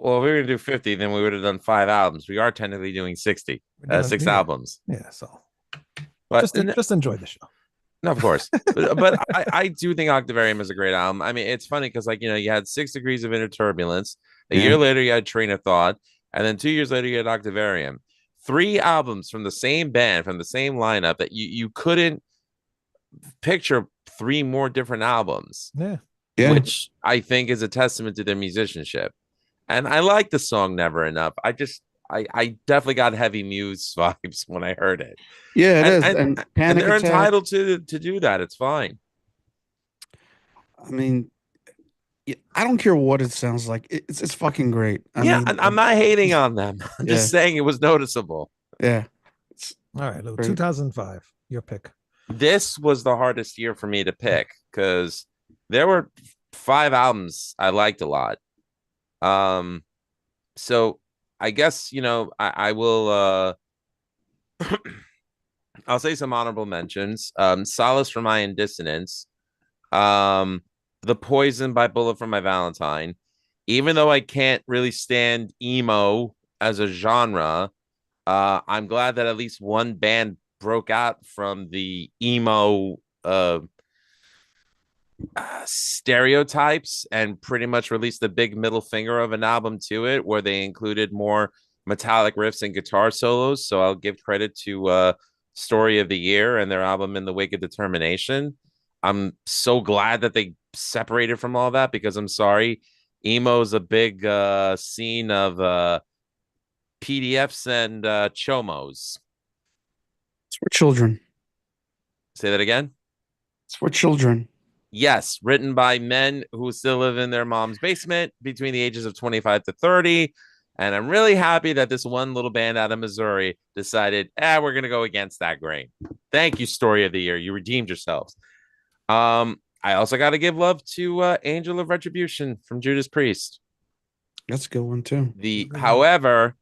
Well, if we were gonna do 50, then we would have done 5 albums. We are technically doing 60, We're doing- 6 albums. Yeah, so But just enjoy the show. no, of course. but I do think Octavarium is a great album. I mean, it's funny because like you had 6 Degrees of Inner Turbulence. A Yeah. year later, you had Train of Thought, and then 2 years later, you had Octavarium. 3 albums from the same band, from the same lineup that you couldn't picture 3 more different albums, Yeah. Yeah. which I think is a testament to their musicianship. And I like the song Never Enough. I definitely got Heavy Muse vibes when I heard it. Yeah, it is. And And Panic they're Attack. entitled to do that. It's fine. I mean, I don't care what it sounds like. It's fucking great. I Yeah, mean, and I'm not hating on them. I'm Yeah. just saying it was noticeable. Yeah. All right, Lou, Great. 2005, your pick. This was the hardest year for me to pick because there were 5 albums I liked a lot. So I guess I will I'll say some honorable mentions. Solace from Iron Dissonance. The Poison by Bullet for My Valentine. Even though I can't really stand emo as a genre, I'm glad that at least one band broke out from the emo stereotypes and pretty much released the big middle finger of an album to it, where they included more metallic riffs and guitar solos. So I'll give credit to Story of the Year and their album In the Wake of Determination. I'm so glad that they separated from all that because I'm sorry, emo is a big scene of PDFs and chomos. It's for children. Say that again. It's for children. Yes, written by men who still live in their mom's basement between the ages of 25 to 30. And I'm really happy that this one little band out of Missouri decided, we're going to go against that grain. Thank you, Story of the Year. You redeemed yourselves. I also got to give love to Angel of Retribution from Judas Priest. That's a good one too. However,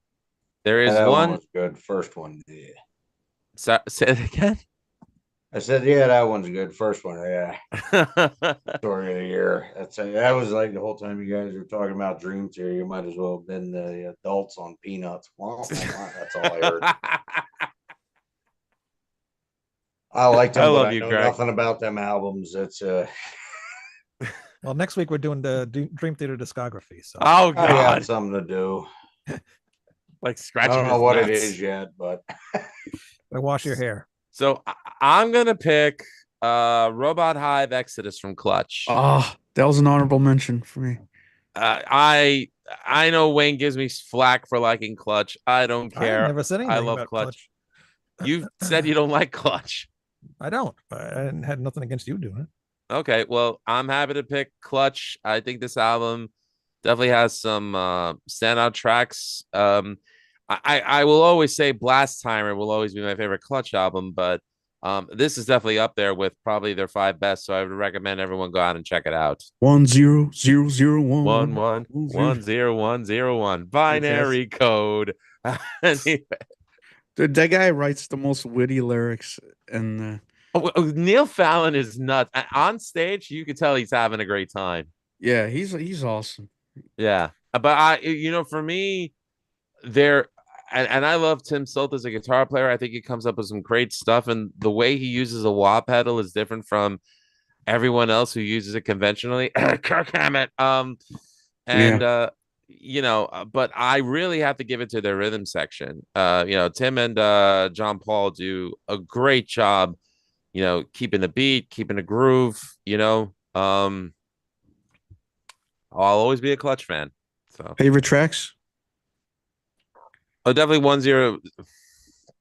there is That one. was good. First one. Yeah. Say it again. I said, yeah, that one's good. First one, yeah. Story of the Year. That was like the whole time you guys were talking about Dream Theater. You might as well have been the adults on Peanuts. That's all I heard. I liked them. I but love I you, know Greg. nothing about them albums. It's Well, next week we're doing the Dream Theater discography. So Oh I got God! something to do. Like I scratching. don't know his what it nuts. is yet, but I wash your hair. So I'm gonna pick Robot Hive Exodus from Clutch. Oh, that was an honorable mention for me. I know Wayne gives me flack for liking Clutch. I don't I care. never said anything I love about Clutch. You said you don't like Clutch. I don't. I had nothing against you doing it. Okay, well, I'm happy to pick Clutch. I think this album definitely has some standout tracks. I will always say Blast Timer will always be my favorite Clutch album, but this is definitely up there with probably their 5 best. So I would recommend everyone go out and check it out. 10001. 11100101 binary code. Anyway. Dude, that guy writes the most witty lyrics, and Neil Fallon is nuts. On stage, you could tell he's having a great time. yeah, he's awesome. Yeah, but for me, there. And I love Tim Solt as a guitar player. I think he comes up with some great stuff, and the way he uses a wah pedal is different from everyone else who uses it conventionally. Kirk Hammett. But I really have to give it to their rhythm section. Tim and John Paul do a great job. Keeping the beat, keeping the groove. I'll always be a Clutch fan. So Favorite tracks? Oh, definitely 1-0.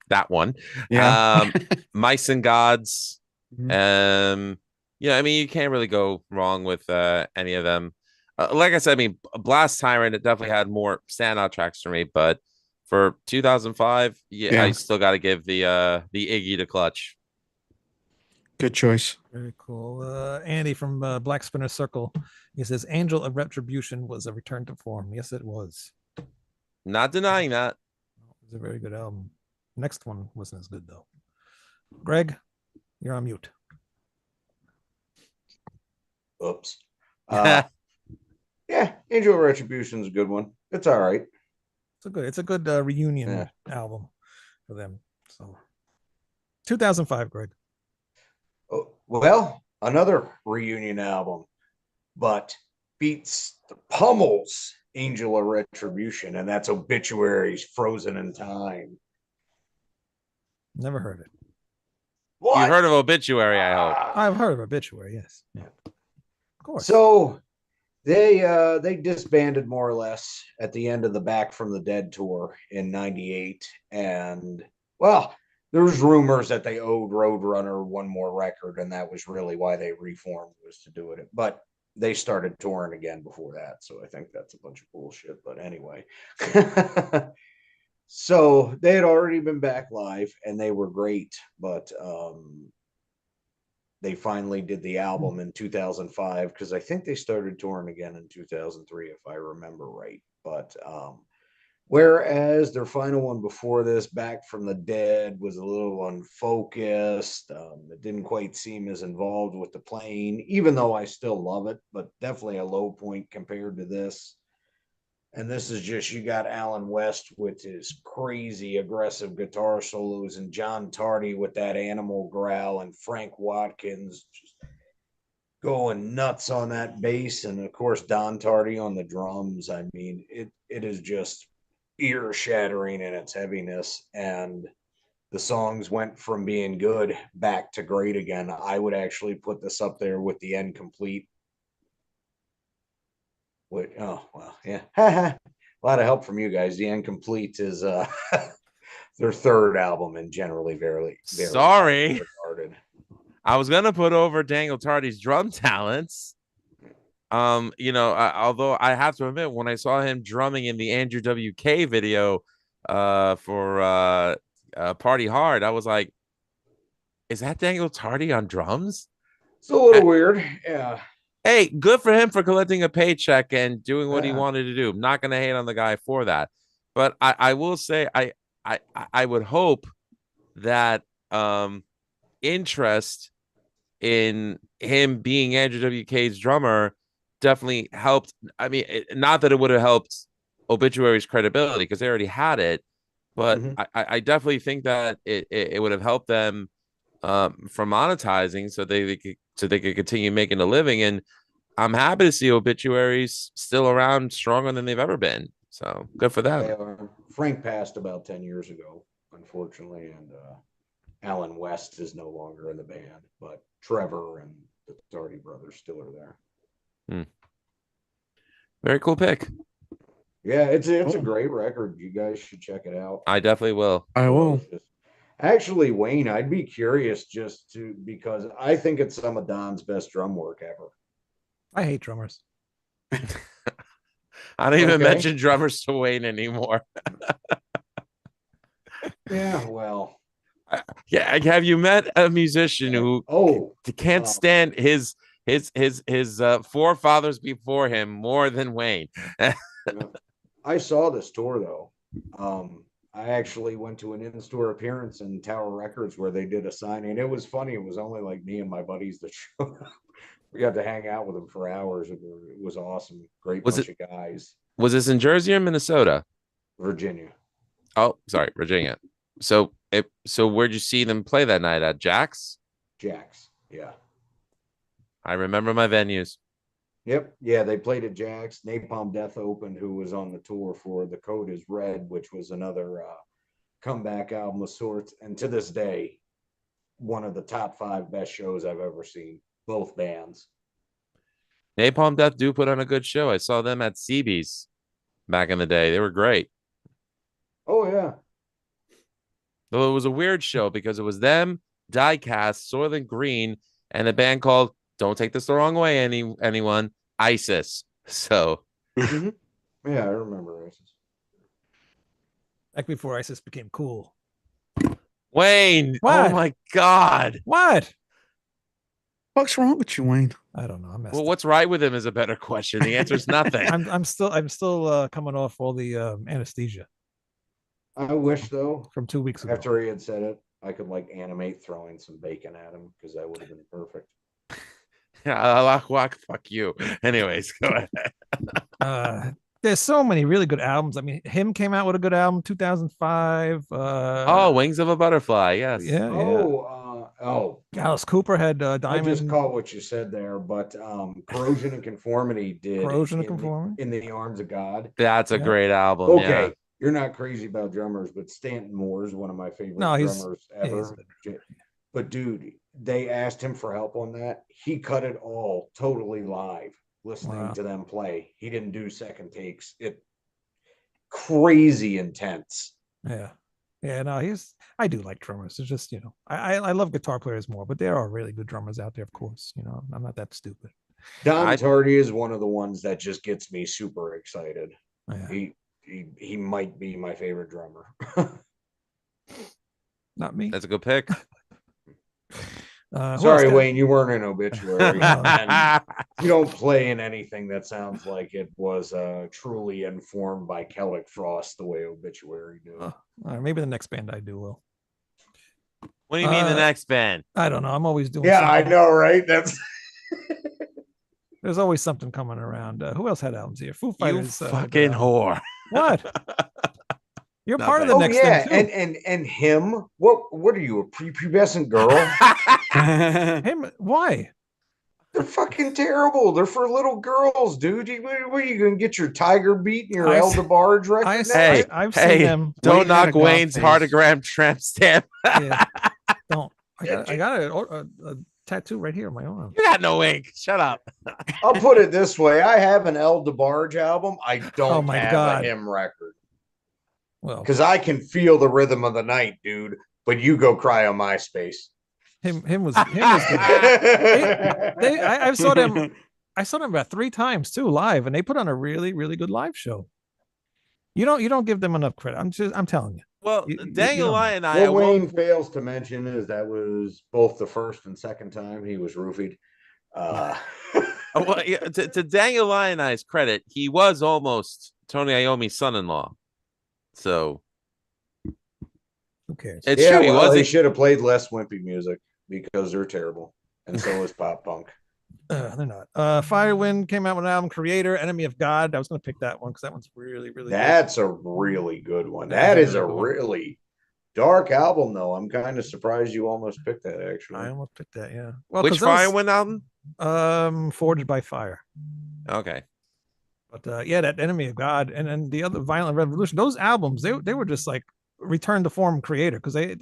That one. Yeah. Mice and Gods. Mhm. You can't really go wrong with any of them. Like I said, Blast Tyrant, it definitely had more standout tracks for me, but for 2005, I still got to give the Iggy to Clutch. Good choice. Very cool. Andy from Black Spinner Circle. He says Angel of Retribution was a return to form. Yes, it was. Not denying that. It was a very good album. Next one wasn't as good though. Greg, you're on mute. oops. Yeah, Angel of Retribution's a good one. It's all right. It's a good reunion Yeah. album for them. So 2005, Greg. Oh, well, another reunion album, but beats the pummels Angel of Retribution, and that's Obituaries Frozen in Time. Never heard it. What? You heard of Obituary, I hope. I've heard of Obituary, yes. Yeah. Of course. So they disbanded more or less at the end of the Back from the Dead tour in '98, and well, there's rumors that they owed Roadrunner one more record, and that was really why they reformed, was to do it. But they started touring again before that, so I think that's a bunch of bullshit. But anyway, so they had already been back live, and they were great, but they finally did the album in 2005, because I think they started touring again in 2003, if I remember right. But whereas their final one before this, Back from the Dead, was a little unfocused, it didn't quite seem as involved with the playing, even though I still love it, but definitely a low point compared to this. And this is just, you got Alan West with his crazy aggressive guitar solos, and John Tardy with that animal growl, and Frank Watkins just going nuts on that bass, and of course Don Tardy on the drums. I mean, it is just ear shattering in its heaviness, and the songs went from being good back to great again. I would actually put this up there with The End Complete. Wait, oh well, yeah. A lot of help from you guys. The End Complete is their third album, and generally very Sorry. regarded. I was gonna put over Daniel Tardy's drum talents. Although I have to admit, when I saw him drumming in the Andrew WK video for Party Hard, I was like, is that Daniel Tardy on drums? It's a little weird, yeah. Hey, good for him for collecting a paycheck and doing what he Yeah. wanted to do. I'm not gonna hate on the guy for that. But I will say I would hope that interest in him being Andrew WK's drummer definitely helped. I mean, not that it would have helped Obituary's credibility, because they already had it, but I definitely think that it would have helped them for monetizing, so they could continue making a living. And I'm happy to see Obituaries still around, stronger than they've ever been. So good for them. Frank passed about 10 years ago, unfortunately, and Alan West is no longer in the band, but Trevor and the Tardy brothers still are there. Very cool pick. Yeah, it's a great record. You guys should check it out. I definitely will. I will. Actually, Wayne, I'd be curious because I think it's some of Don's best drum work ever. I hate drummers. I don't even Okay. mention drummers to Wayne anymore. Yeah, well. Yeah, have you met a musician who can't Oh. stand his forefathers before him more than Wayne? I saw this tour though. I actually went to an in-store appearance in Tower Records where they did a signing. It was funny. It was only like me and my buddies that showed up. We got to hang out with them for hours. It was awesome. Great bunch of guys. Was this in Jersey or Minnesota? Virginia. Oh, sorry, Virginia. So where'd you see them play that night? At Jack's? Jack's, yeah. I remember my venues. Yep. Yeah, they played at Jack's. Napalm Death opened, who was on the tour for The Code is Red, which was another comeback album of sorts. And to this day, one of the top 5 best shows I've ever seen. Both bands. Napalm Death do put on a good show. I saw them at CB's back in the day. They were great. Oh, yeah. Though it was a weird show because it was them, Diecast, Soylent Green, and a band called, don't take this the wrong way, anyone, ISIS. So Yeah, I remember ISIS. Like before ISIS became cool. Wayne, What? oh my God. What? What's wrong with you, Wayne? I don't know. I'm messed Well, up. what's right with him is a better question. The answer is nothing. I'm still coming off all the anesthesia I wish, though, from 2 weeks ago. after he had said it, I could like animate throwing some bacon at him, because that would have been perfect. Allah, fuck you. Anyways, go ahead. there's so many really good albums. I mean, him came out with a good album, 2005. Oh, Wings of a Butterfly. Yes. yeah, yeah. Oh, Alice Cooper had I Diamond. just caught what you said there, but Corrosion and Conformity did Corrosion and in the- Conformity? in the Arms of God. That's a Yeah. great album. Okay, Yeah. you're not crazy about drummers, but Stanton Moore is one of my favorite No, he's- drummers yeah, he's ever. But dude, they asked him for help on that. He cut it all totally live, listening Wow. to them play. He didn't do second takes. It crazy intense. Yeah. Yeah, no, I do like drummers. It's just, I love guitar players more, but there are really good drummers out there, of course. I'm not that stupid. Don I- Tardy is one of the ones that just gets me super excited. Yeah. He might be my favorite drummer. Not me. That's a good pick. Who else Sorry, got- Wayne, you weren't an obituary. and I you don't play in anything that sounds like it was truly informed by Celtic Frost the way obituary do. All right, maybe the next band I do will. What do you mean the next band? I don't know. I'm always doing Yeah, I something. know, right? That's There's always something coming around. Who else had albums here? Foo You Fighters. had a good fucking album. whore. What? You're part of the Nothing. oh next yeah, thing too. and him. What are you, a prepubescent girl? Him? Why? They're fucking terrible. They're for little girls, dude. Where are you gonna get your tiger beat and your I El s- DeBarge record? I, now? Hey, I've hey. seen them. Don't Wayne had knock a goth Wayne's face. heartogram tramp stamp. Yeah. Don't. I got a tattoo right here on my arm. You got no ink. Shut up. I'll put it this way: I have an El DeBarge album. I don't Oh my have God. a him record Well, because I can feel the rhythm of the night, dude. But you go cry on MySpace. him was good. I saw them. I saw them about 3 times too live, and they put on a really, really good live show. You don't give them enough credit. I'm telling you. Well, You- you Daniel don't. and I, What at one Wayne fails to mention is that was both the first and second time he was roofied. well, yeah, to Daniel Ioni's credit, he was almost Tony Iommi's son-in-law. So Who cares? it's yeah, true. He well, they wasn't. should have played less wimpy music because they're terrible, and so is pop punk. They're not. Firewind came out with an album, Creator, Enemy of God. I was going to pick that one because that one's really, really good. That's a really good one. That That is is a a really good one. really dark album, though. I'm kind of surprised you almost picked that. I Actually, almost picked that. Yeah. Well, Which 'cause those- Firewind album? Forged by Fire. Okay. But yeah, that Enemy of God and then the other Violent Revolution. Those albums, they were just like return to form Creator because they did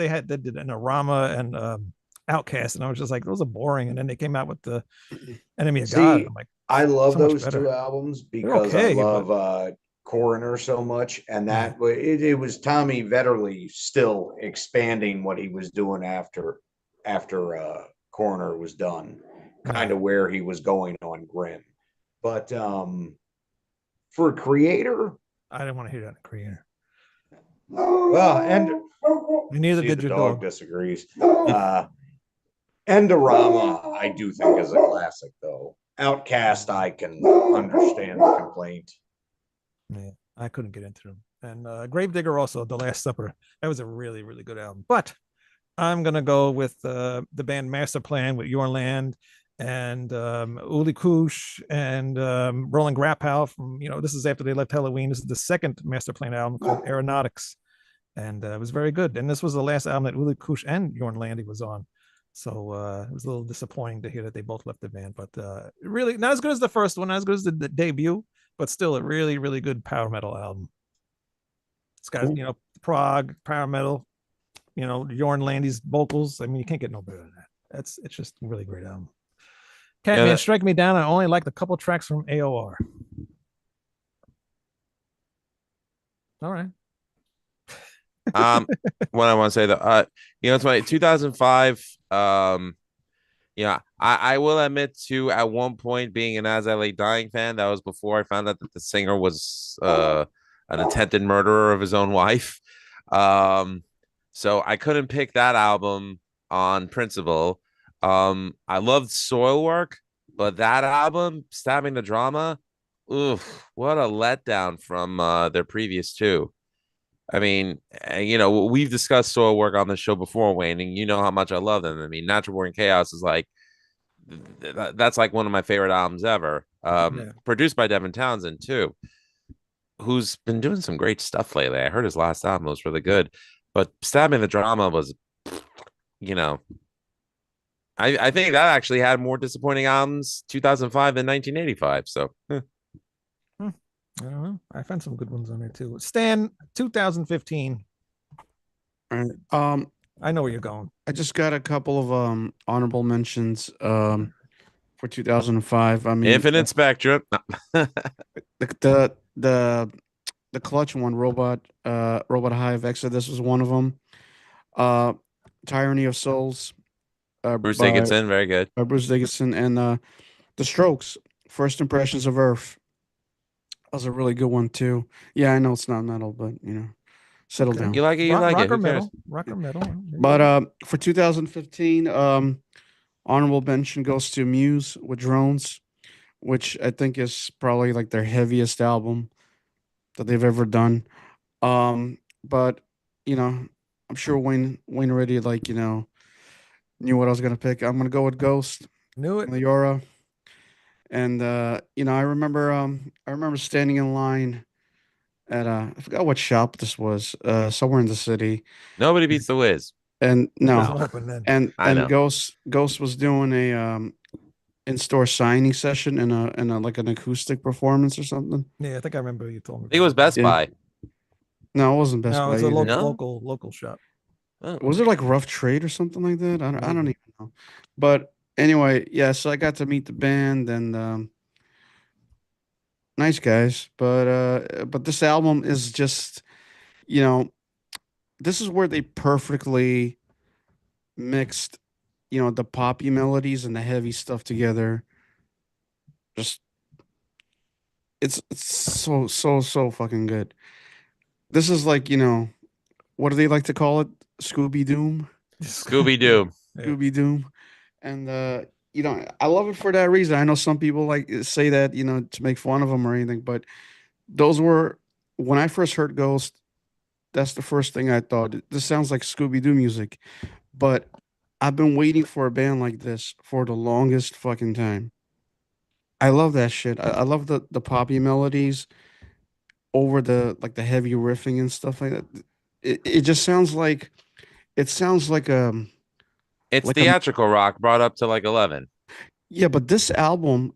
an Arama and Outcast, and I was just like, those are boring. And then they came out with the Enemy of God. See, I'm like, I love so much those better. two albums because okay, I love Coroner so much, and that it was Tommy Vetterly still expanding what he was doing after Coroner was done, kind of where he was going on Grin. But for Creator, I didn't want to hear that in Creator. well, and Neither see, did the your dog dog. disagrees. Endorama, I do think is a classic, though. Outcast, I can understand the complaint. Yeah, I couldn't get into them. And Gravedigger also, The Last Supper. That was a really, really good album. But I'm gonna go with the band Master Plan with Your Land and Uli Kush and Roland Grappow from, this is after they left Halloween. This is the second Master Plan album called Aeronautics. And it was very good. And this was the last album that Uli Kush and Jorn Landy was on. So it was a little disappointing to hear that they both left the band, but really not as good as the first one, not as good as the debut, but still a really, really good power metal album. It's got, Cool. prog, power metal, Jorn Landy's vocals. I mean, you can't get no better than that. It's just a really great album. Catman, that- Strike Me Down. I only liked a couple tracks from AOR. All right. What I want to say though, it's my 2005. I will admit to at one point being an As I Lay Dying fan. That was before I found out that the singer was an attempted murderer of his own wife. So I couldn't pick that album on principle. I loved Soilwork, but that album, Stabbing the Drama, oof, what a letdown from their previous two. I mean, we've discussed Soilwork on the show before, Wayne, and you know how much I love them. I mean, Natural Born Chaos is like, that's like one of my favorite albums ever. Yeah. Produced by Devin Townsend too. who's been doing some great stuff lately. I heard his last album was really good, but Stab Me in the Drama was, you know, I think that actually had more disappointing albums 2005 than 1985. So I don't know. I found some good ones on there too. Stan, 2015. All right. I know where you're going. I just got a couple of honorable mentions for 2005. I mean, Infinite Spectrum. No. the clutch one, Robot Hive Exodus was one of them. Tyranny of Souls, Bruce by Dickinson, very good. Bruce Dickinson, and The Strokes, First Impressions of Earth. That was a really good one too. Yeah, I know it's not metal, but settle Okay. down. You like it, you like rock it. or Who cares? metal? Rock or metal? But for 2015, honorable mention goes to Muse with Drones, which I think is probably like their heaviest album that they've ever done. But I'm sure Wayne already knew what I was gonna pick. I'm gonna go with Ghost, Knew it. Leora, and I remember standing in line at I forgot what shop this was, somewhere in the city, Nobody beats the Wiz. and no, Wasn't open then. and know. Ghost was doing a in-store signing session in a like an acoustic performance or something. Yeah, I think I remember you told me. I think it was about Best Yeah. Buy. No, it wasn't Best No, Buy it's a either. local shop. Oh. Was it like Rough Trade or something like that? I don't Maybe. even know. But anyway, yeah, so I got to meet the band and nice guys. But this album is just, you know, this is where they perfectly mixed, the poppy melodies and the heavy stuff together. Just it's so fucking good. This is like, what do they like to call it? Scooby Doom. Scooby Doo. Yeah. Scooby Doom. And I love it for that reason. I know some people like say that, to make fun of them or anything, but those were when I first heard Ghost, that's the first thing I thought. This sounds like Scooby Doo music. But I've been waiting for a band like this for the longest fucking time. I love that shit. I love the poppy melodies over the heavy riffing and stuff like that. It just sounds like It's like a theatrical rock brought up to like 11. yeah, but this album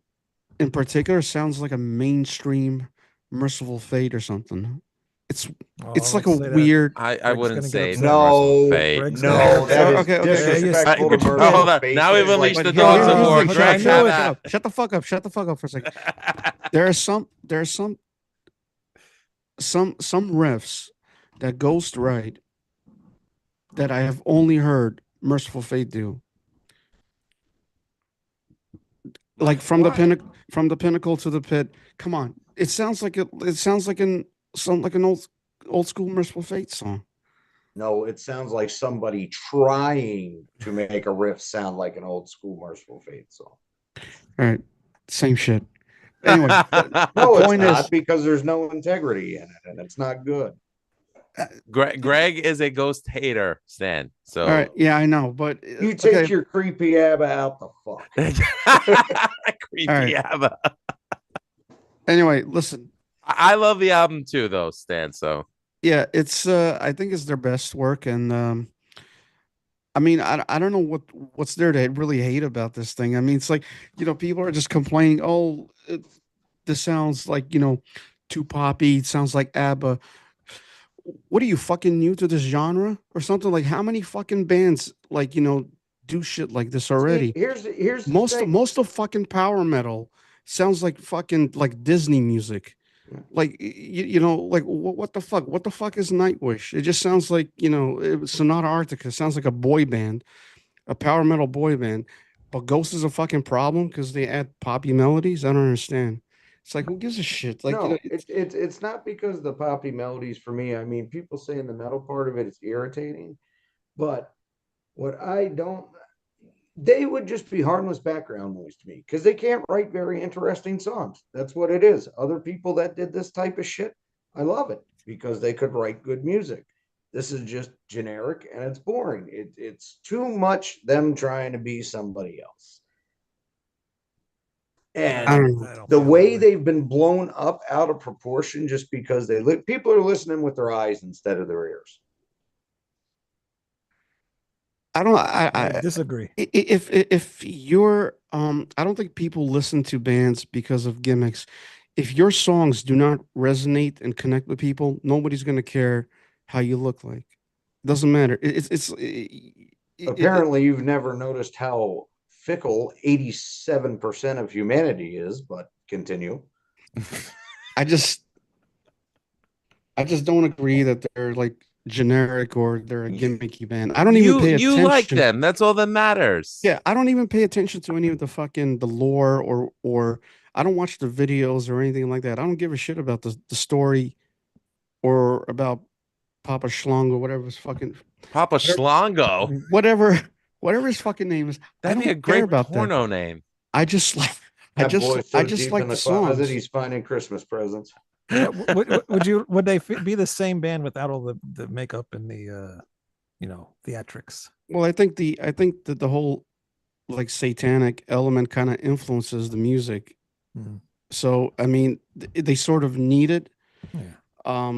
in particular sounds like a mainstream Merciful Fate or something. It's Oh, it's like let's a say that. weird. I Greg's wouldn't gonna get say it's upset. Merciful No, Fate. Greg's no, gonna- that is Okay, okay. disrespectful Yeah, to yeah, Merciful hold on. Fate. Now That we've is unleashed like- the Here- dogs here's of the war. thing. Greg, I knew have it. Shut the fuck up. Shut the fuck up for a second. There are some riffs that Ghost write that I have only heard Merciful Fate do. Like from the pinnacle to the pit. Come on, it sounds like an old school Merciful Fate song. No, it sounds like somebody trying to make a riff sound like an old school Merciful Fate song. All right, same shit. Anyway, No, it's point not is- because there's no integrity in it, and it's not good. Greg is a Ghost hater, Stan. So all right, yeah, I know, but You take okay, your creepy ABBA out the fuck. creepy All right. ABBA. anyway, listen. I love the album too, though, Stan. So Yeah, it's I think it's their best work, and I mean, I don't know what's there to really hate about this thing. I mean, it's like, people are just complaining, oh, this sounds like, too poppy, it sounds like ABBA. What are you, fucking new to this genre or something? Like, how many fucking bands do shit like this already? Here's the thing. Most of fucking power metal sounds like fucking like Disney music. Yeah. Like like what the fuck? What the fuck is Nightwish? It just sounds like Sonata Arctica. It sounds like a boy band, a power metal boy band. But Ghost is a fucking problem because they add poppy melodies. I don't understand. It's like, who gives a shit? Like, No, it's not because of the poppy melodies for me. I mean, people saying the metal part of it is irritating, but what I don't, they would just be harmless background noise to me because they can't write very interesting songs. That's what it is. Other people that did this type of shit, I love it because they could write good music. This is just generic and it's boring. It's too much them trying to be somebody else. And I don't know. I don't the feel way that they've been blown up out of proportion just because people are listening with their eyes instead of their ears. I don't. I disagree. If you're I don't think people listen to bands because of gimmicks. If your songs do not resonate and connect with people, nobody's gonna care how you look like. Doesn't matter. Apparently, you've never noticed how fickle 87% of humanity is, but continue. I just I just don't agree that they're like generic or they're a gimmicky band. I don't even pay You like attention. them. That's all that matters. Yeah, I don't even pay attention to any of the fucking the lore or I don't watch the videos or anything like that. I don't give a shit about the story or about Papa Schlong or whatever his fucking Papa Whatever- Schlongo. whatever his fucking name is. I That'd be a don't care great about that. porno name. I just like I That boy's just so I just deep like in the closet, songs. he's finding Christmas presents. Would they be the same band without all the makeup and the theatrics? Well, I think that the whole like satanic element kind of influences the music. Mhm. So I mean, they sort of need it. Yeah.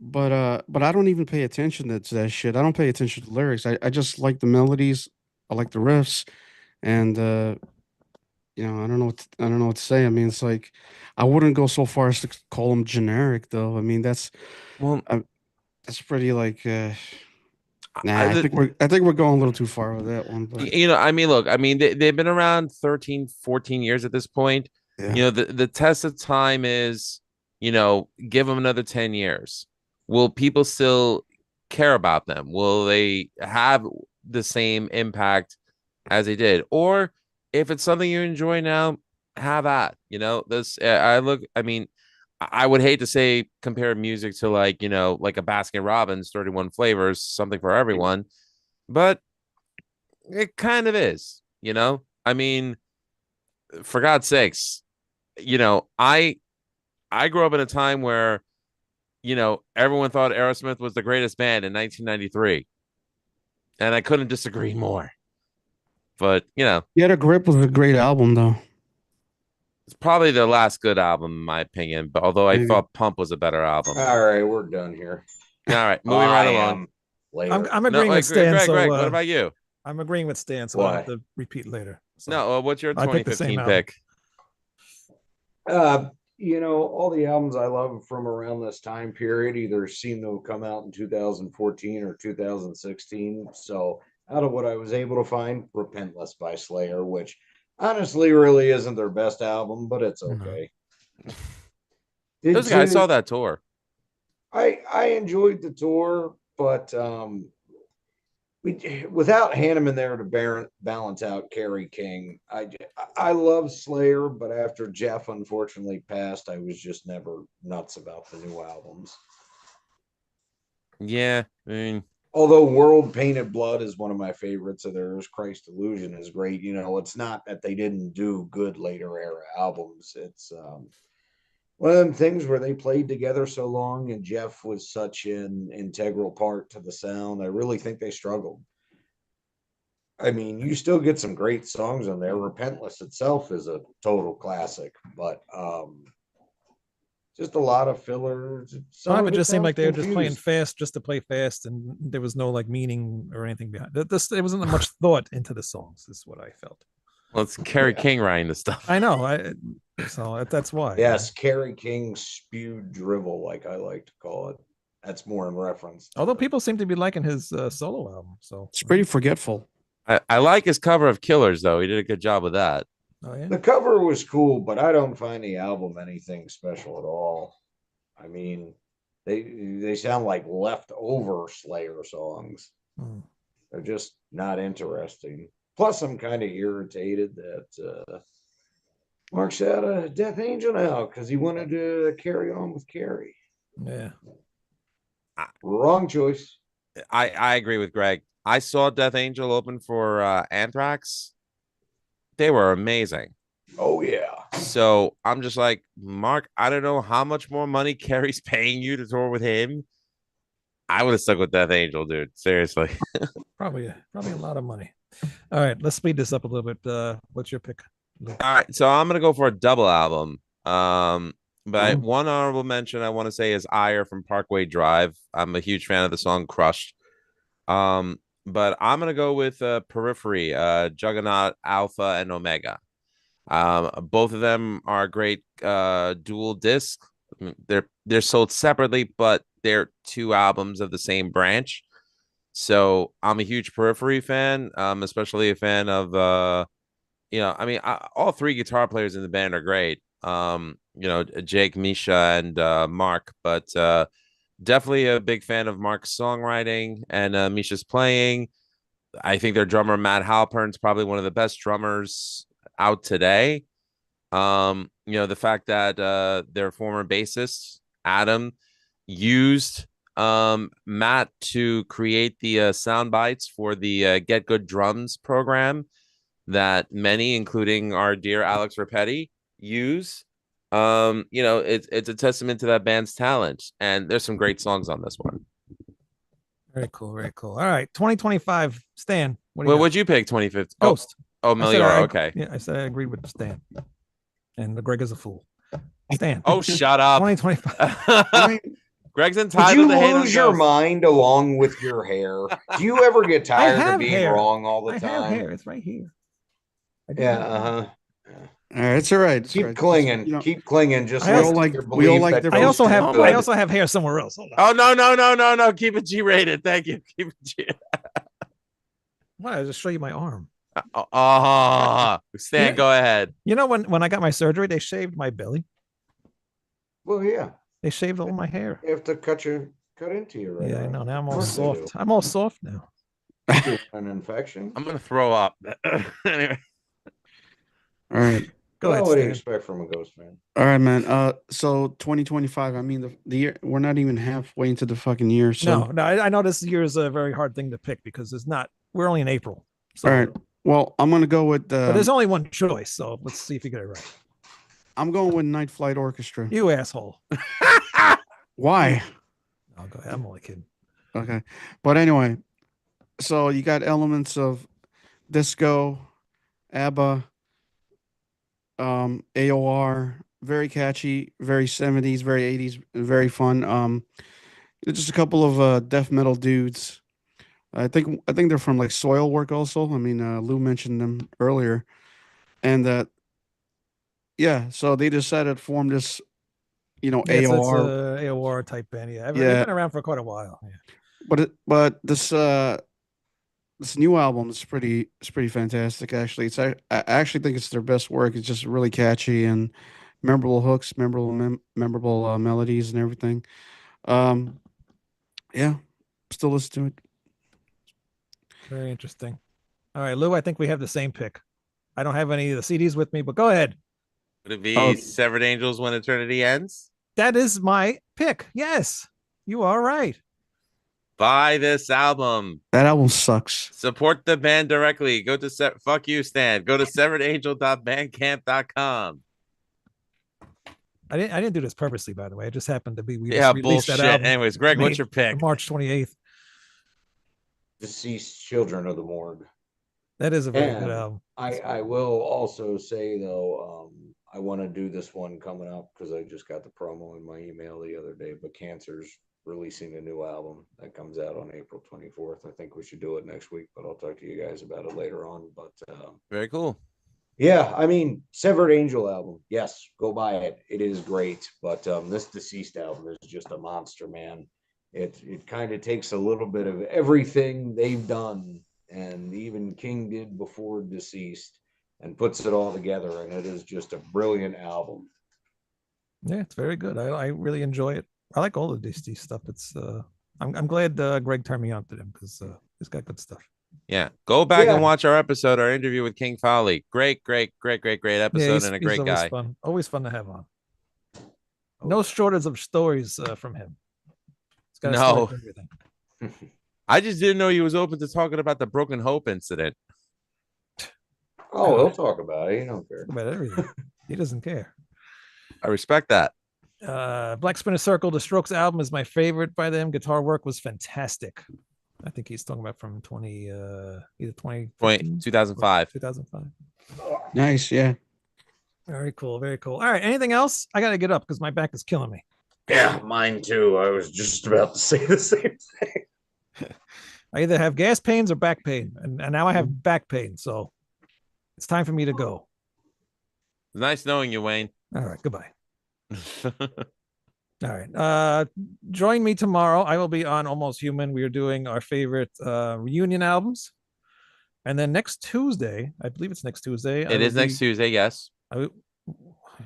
But I don't even pay attention to that shit. I don't pay attention to lyrics. I just like the melodies. I like the riffs, and I don't know I don't know what to say. I mean, it's like I wouldn't go so far as to call them generic, though. I mean, Well, that's pretty like. Nah, I- I think we're going a little too far with that one. But I mean, look, I mean, they've been around 13, 14 years at this point. yeah. The test of time is, give them another 10 years. Will people still care about them? Will they have the same impact as they did? Or if it's something you enjoy now, have at, I mean, I would hate to say compare music to like a Baskin Robbins 31 flavors, something for everyone, but it kind of is, I mean, for God's sakes, I grew up in a time where everyone thought Aerosmith was the greatest band in 1993, and I couldn't disagree more. But Get a Grip was a great album, though. it's probably their last good album in my opinion, but although I Maybe. thought Pump was a better album. All right, we're done here. All right, moving right I along. am later. I'm agreeing with Stan. Greg, so Greg, what about you? I'm agreeing with Stan, so I'll have Why? to repeat later. So, No, what's your I picked the same 2015 pick? All the albums I love from around this time period either seem to have come out in 2014 or 2016. So, out of what I was able to find, Repentless by Slayer, which honestly really isn't their best album, but it's No. okay. Those guys saw that tour. I enjoyed the tour, but without Hanneman there to balance out Kerry King, I love Slayer, but after Jeff unfortunately passed, I was just never nuts about the new albums. Yeah, I mean, Although World Painted Blood is one of my favorites of theirs, Christ Illusion is great. It's not that they didn't do good later era albums. It's one of them things where they played together so long and Jeff was such an integral part to the sound. I really think they struggled. I mean, you still get some great songs on there. Repentless itself is a total classic, but just a lot of fillers. some of it just seemed sounds like they were just playing confused. fast just to play fast, and there was no like meaning or anything behind it. There wasn't much thought into the songs. Is what I felt. well, it's Kerry Yeah. King writing the stuff. I know. So that's why. Yes, Kerry King spewed drivel, like I like to call it. That's more in reference. Although people seem to be liking his solo album, so It's pretty forgetful. I like his cover of Killers though. He did a good job with that. Oh yeah. The cover was cool, but I don't find the album anything special at all. I mean, they sound like leftover Slayer songs. Hmm. They're just not interesting. Plus, I'm kind of irritated that Mark's out of Death Angel now because he wanted to carry on with Carrie. Yeah. Wrong choice. I agree with Greg. I saw Death Angel open for Anthrax. They were amazing. Oh yeah. So I'm just like, Mark, I don't know how much more money Kerry's paying you to tour with him. I would have stuck with Death Angel, dude. Seriously. Probably a lot of money. All right, let's speed this up a little bit. What's your pick? All right, so I'm gonna go for a double album. But Oh. one honorable mention I want to say is Ire from Parkway Drive. I'm a huge fan of the song Crushed. But I'm gonna go with Periphery, Juggernaut, Alpha, and Omega. Both of them are great dual disc. They're sold separately, but they're two albums of the same branch. So I'm a huge Periphery fan, especially a fan of all three guitar players in the band are great. Jake, Misha, and Mark, but definitely a big fan of Mark's songwriting and Misha's playing. I think their drummer Matt Halpern's probably one of the best drummers out today. The fact that their former bassist Adam used Matt to create the sound bites for the Get Good Drums program that many, including our dear Alex Rapetti, use. It's a testament to that band's talent, and there's some great songs on this one. Very cool. Very cool. All right. 2025. Stan. What do you Well, got? what'd you pick? 25th. Ghost. Oh, I said Meliora. Okay. Yeah, I said I agree with Stan. And the Greg is a fool. Stan. Oh, shut up. 2025. Greg's Did entitled you to hate on lose your Ghost. mind along with your hair? Do you ever get tired have of being hair. wrong all the I have time? hair. It's right here. I do Yeah, have hair. uh-huh. All right, it's all right. It's all Keep right. clinging. You know, Keep clinging. Just I also- like we all like I different- also have Oh, I my- also have hair somewhere else. Hold on. Oh, no. Keep it G-rated. Thank you. Keep it G. Why? I'll just show you my arm. Stan, Yeah. go ahead. You know when I got my surgery, they shaved my belly. Well, yeah. They shaved all my hair. You have to cut into you right Yeah, I now. know. Now I'm Of all course they soft. do. I'm all soft now. An infection. I'm gonna throw up. Anyway, all right. Go Well, ahead, what do you Stan. expect from a ghost fan? All right, man. So 2025. I mean, the year, we're not even halfway into the fucking year. So No, I know this year is a very hard thing to pick because it's not. We're only in April. So, all right. Well, I'm gonna go with but there's only one choice. So let's see if you get it right. I'm going with Night Flight Orchestra. You asshole. Why? I'll go ahead. I'm only kidding. Okay. But anyway, so you got elements of disco, ABBA, AOR, very catchy, very 70s, very 80s, very fun. Just a couple of death metal dudes. I think they're from like Soilwork also. I mean, Lou mentioned them earlier. And yeah, so they decided to form this, Yeah, it's AOR. a AOR type band. Yeah, they've Yeah. been around for quite a while. Yeah. But this new album is pretty fantastic. Actually, I actually think it's their best work. It's just really catchy and memorable hooks, memorable melodies and everything. Yeah, still listen to it. Very interesting. All right, Lou, I think we have the same pick. I don't have any of the CDs with me, but go ahead. would it be Oh. Severed Angels When Eternity Ends? That is my pick. Yes, you are right. Buy this album. That album sucks. Support the band directly. Go to fuck you, Stan. Go to severedangel.bandcamp.com. I didn't do this purposely, by the way. It just happened to be we Yeah, just released bullshit. that album Anyways, Greg, what's May- your pick? March 28th. Deceased Children of the Morgue. That is a very good And album. I will also say though, I want to do this one coming up because I just got the promo in my email the other day. But Cancer's releasing a new album that comes out on April 24th. I think we should do it next week, but I'll talk to you guys about it later on. But Very cool. yeah, I mean, Severed Angel album. Yes, go buy it. It is great. But this Deceased album is just a monster, man. It kind of takes a little bit of everything they've done and even King did before Deceased and puts it all together, and it is just a brilliant album. Yeah, it's very good. I really enjoy it. I like all of this stuff. It's I'm glad Greg turned me on to them because he's got good stuff. Yeah. Go back Yeah. and watch our episode, our interview with King Folly. Great episode he's, and a he's great always guy. fun. Always fun to have on. No shortage of stories from him. He's got a story No. for everything. I just didn't know he was open to talking about the Broken Hope incident. Oh, he'll talk about it. He don't care. About everything. He doesn't care. I respect that. Black Spinner Circle, the Strokes album is my favorite by them. Guitar work was fantastic. I think he's talking about from either 20 2005. 2005. Nice, yeah. Very cool. Very cool. All right. Anything else? I got to get up because my back is killing me. Yeah, mine too. I was just about to say the same thing. I either have gas pains or back pain, and now I have back pain. So it's time for me to go. Nice knowing you, Wayne. All right. Goodbye. All right. Join me tomorrow. I will be on Almost Human. We are doing our favorite reunion albums. And then next Tuesday, I believe it's next Tuesday. It is next Tuesday, yes.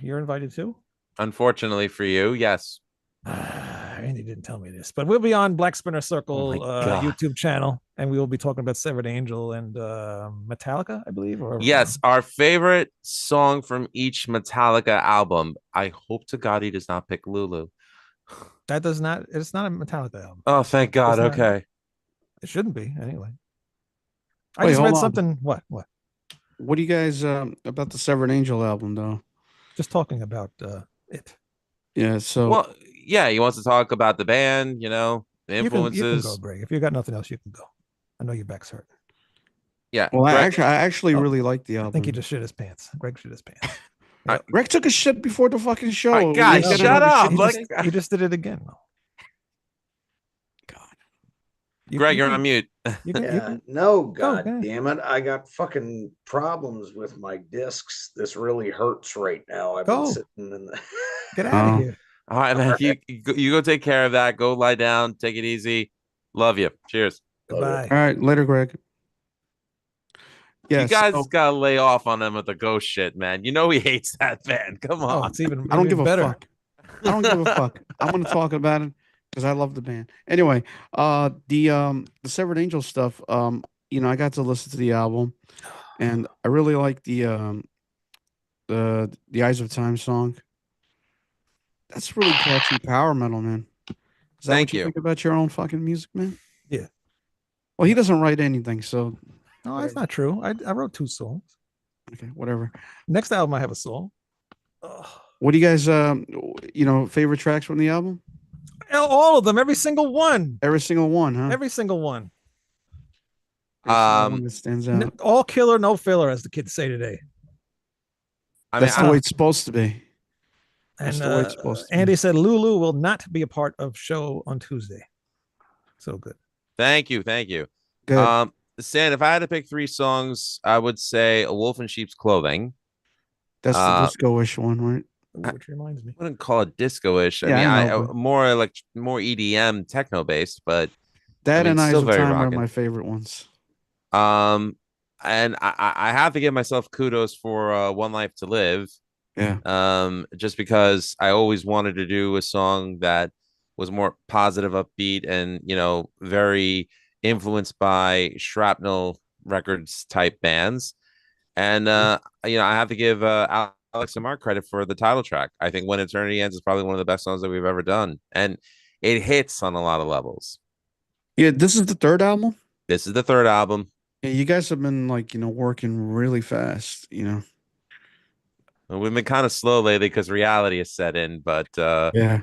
You're invited too? Unfortunately for you, yes. Randy didn't tell me this, but we'll be on Black Spinner Circle God. YouTube channel, and we will be talking about Severed Angel and Metallica, I believe. Or Yes, our favorite song from each Metallica album. I hope to God he does not pick Lulu. that does not. It's not a Metallica album. Oh, thank God. It's not. Okay. It shouldn't be anyway. I Wait, just hold read on. something. What? What do you guys about the Severed Angel album though? Just talking about it. Yeah, so Well, yeah, he wants to talk about the band, the You can influences. go, Greg. If you got nothing else, you can go. I know your back's hurt. Yeah. well, Greg- I actually Oh, really like the I album. think he just shit his pants. Greg shit his pants. Greg took a shit before the fucking show. All right, guys, We gotta shut have a up. shit- Like- He just did it again. though. God. Greg, you're on mute. You can, you Yeah, can, no, god okay. damn it. I got fucking problems with my discs. This really hurts right now. I've Go. been sitting in the get out of Oh. here. All right, man. You go take care of that. Go lie down. Take it easy. Love you. Cheers. Goodbye. All right, later, Greg. Yeah, You guys so gotta lay off on him with the ghost shit, man. You know he hates that band. Come Oh, on. it's even. I don't even give better. a fuck. I don't give a fuck. I'm gonna talk about it because I love the band. Anyway, the Severed Angel stuff. I got to listen to the album, and I really like the Eyes of Time song. That's really catchy power metal, man. Is that Thank what you you. think about your own fucking music, man? Yeah. Well, he doesn't write anything, so No, that's not true. I wrote 2 songs. okay, whatever. Next album, I have a song. Ugh. What do you guys, favorite tracks from the album? All of them, every single one, Every single one, huh? every single one. Every single Um, one that stands out. All killer, no filler, as the kids say today. I mean, That's the way it's supposed to be. And That's the way it's supposed to be. Andy said Lulu will not be a part of show on Tuesday. So good. thank you. Thank you. Good. Stan, if I had to pick 3 songs, I would say A Wolf in Sheep's Clothing. That's the uh, disco-ish one, right? Which reminds me. I wouldn't call it disco-ish. Yeah, I know, but- more EDM techno based, but That mean, and Eyes still of very Time are rockin'. my favorite ones. and I have to give myself kudos for One Life to Live. Yeah. Just because I always wanted to do a song that was more positive, upbeat, and very influenced by Shrapnel Records type bands. And I have to give Alex and Mark credit for the title track. I think When Eternity Ends is probably one of the best songs that we've ever done, and it hits on a lot of levels. Yeah, this is the third album. This is the 3rd album. Yeah, you guys have been working really fast, We've been kind of slow lately because reality is set in, but Yeah.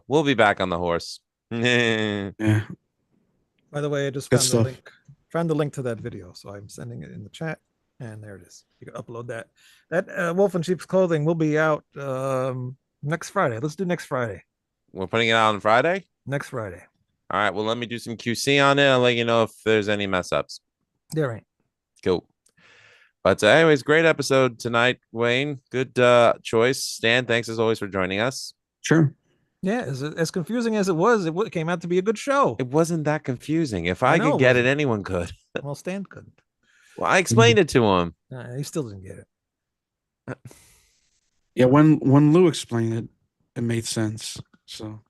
we'll be back on the horse. Yeah. By the way, I just Good found the stuff. link. Found the link to that video, so I'm sending it in the chat, and there it is. You can upload that. That Wolf in Sheep's Clothing will be out next Friday. Let's do next Friday. We're putting it out on Friday. Next Friday. All right. Well, let me do some QC on it. I'll let you know if there's any mess ups. There ain't. Cool. But anyways, great episode tonight, Wayne. Good choice. Stan, thanks as always for joining us. Sure. Yeah, as confusing as it was, it came out to be a good show. It wasn't that confusing. If I I know could it get it, wasn't. anyone could. Well, Stan couldn't. Well, I explained it to him. He still didn't get it. Yeah, when Lou explained it, it made sense. So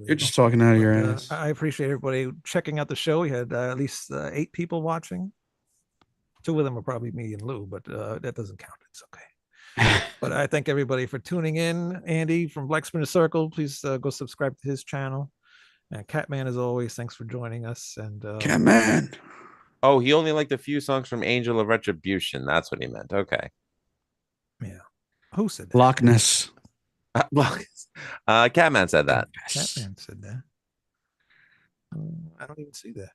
you're just talking out of your But, ass. I appreciate everybody checking out the show. We had at least 8 people watching. 2 of them are probably me and Lou, but that doesn't count. It's okay. But I thank everybody for tuning in. Andy from Black Spinner Circle, please go subscribe to his channel. And Catman, as always, thanks for joining us. And Man. Oh, he only liked a few songs from Angel of Retribution. That's what he meant. Okay. who said that? Loch Ness. Well, Catman said that. Catman said that. I don't even see that.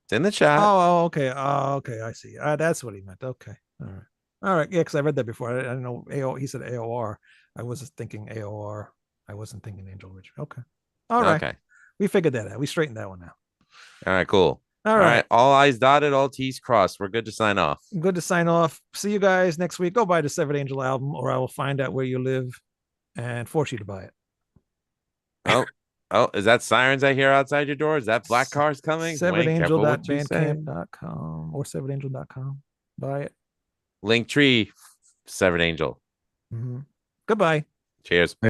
It's in the chat. Oh, okay. Oh, okay. I see. That's what he meant. Okay. All right. All right. Yeah, because I read that before. I didn't know AO. He said AOR. I was thinking AOR. I wasn't thinking Angel Origin. Okay. All right. Okay. We figured that out. We straightened that one out. All right. Cool. All right. All I's dotted, all T's crossed. We're good to sign off. Good to sign off. See you guys next week. Go buy the Severed Angel album, or I will find out where you live and force you to buy it. Oh, is that sirens I hear outside your door? Is that black cars coming? Wayne, careful what you say. Severedangel.bandcamp.com or severedangel.com. Buy it. Linktree, Severed Angel. Goodbye. Cheers.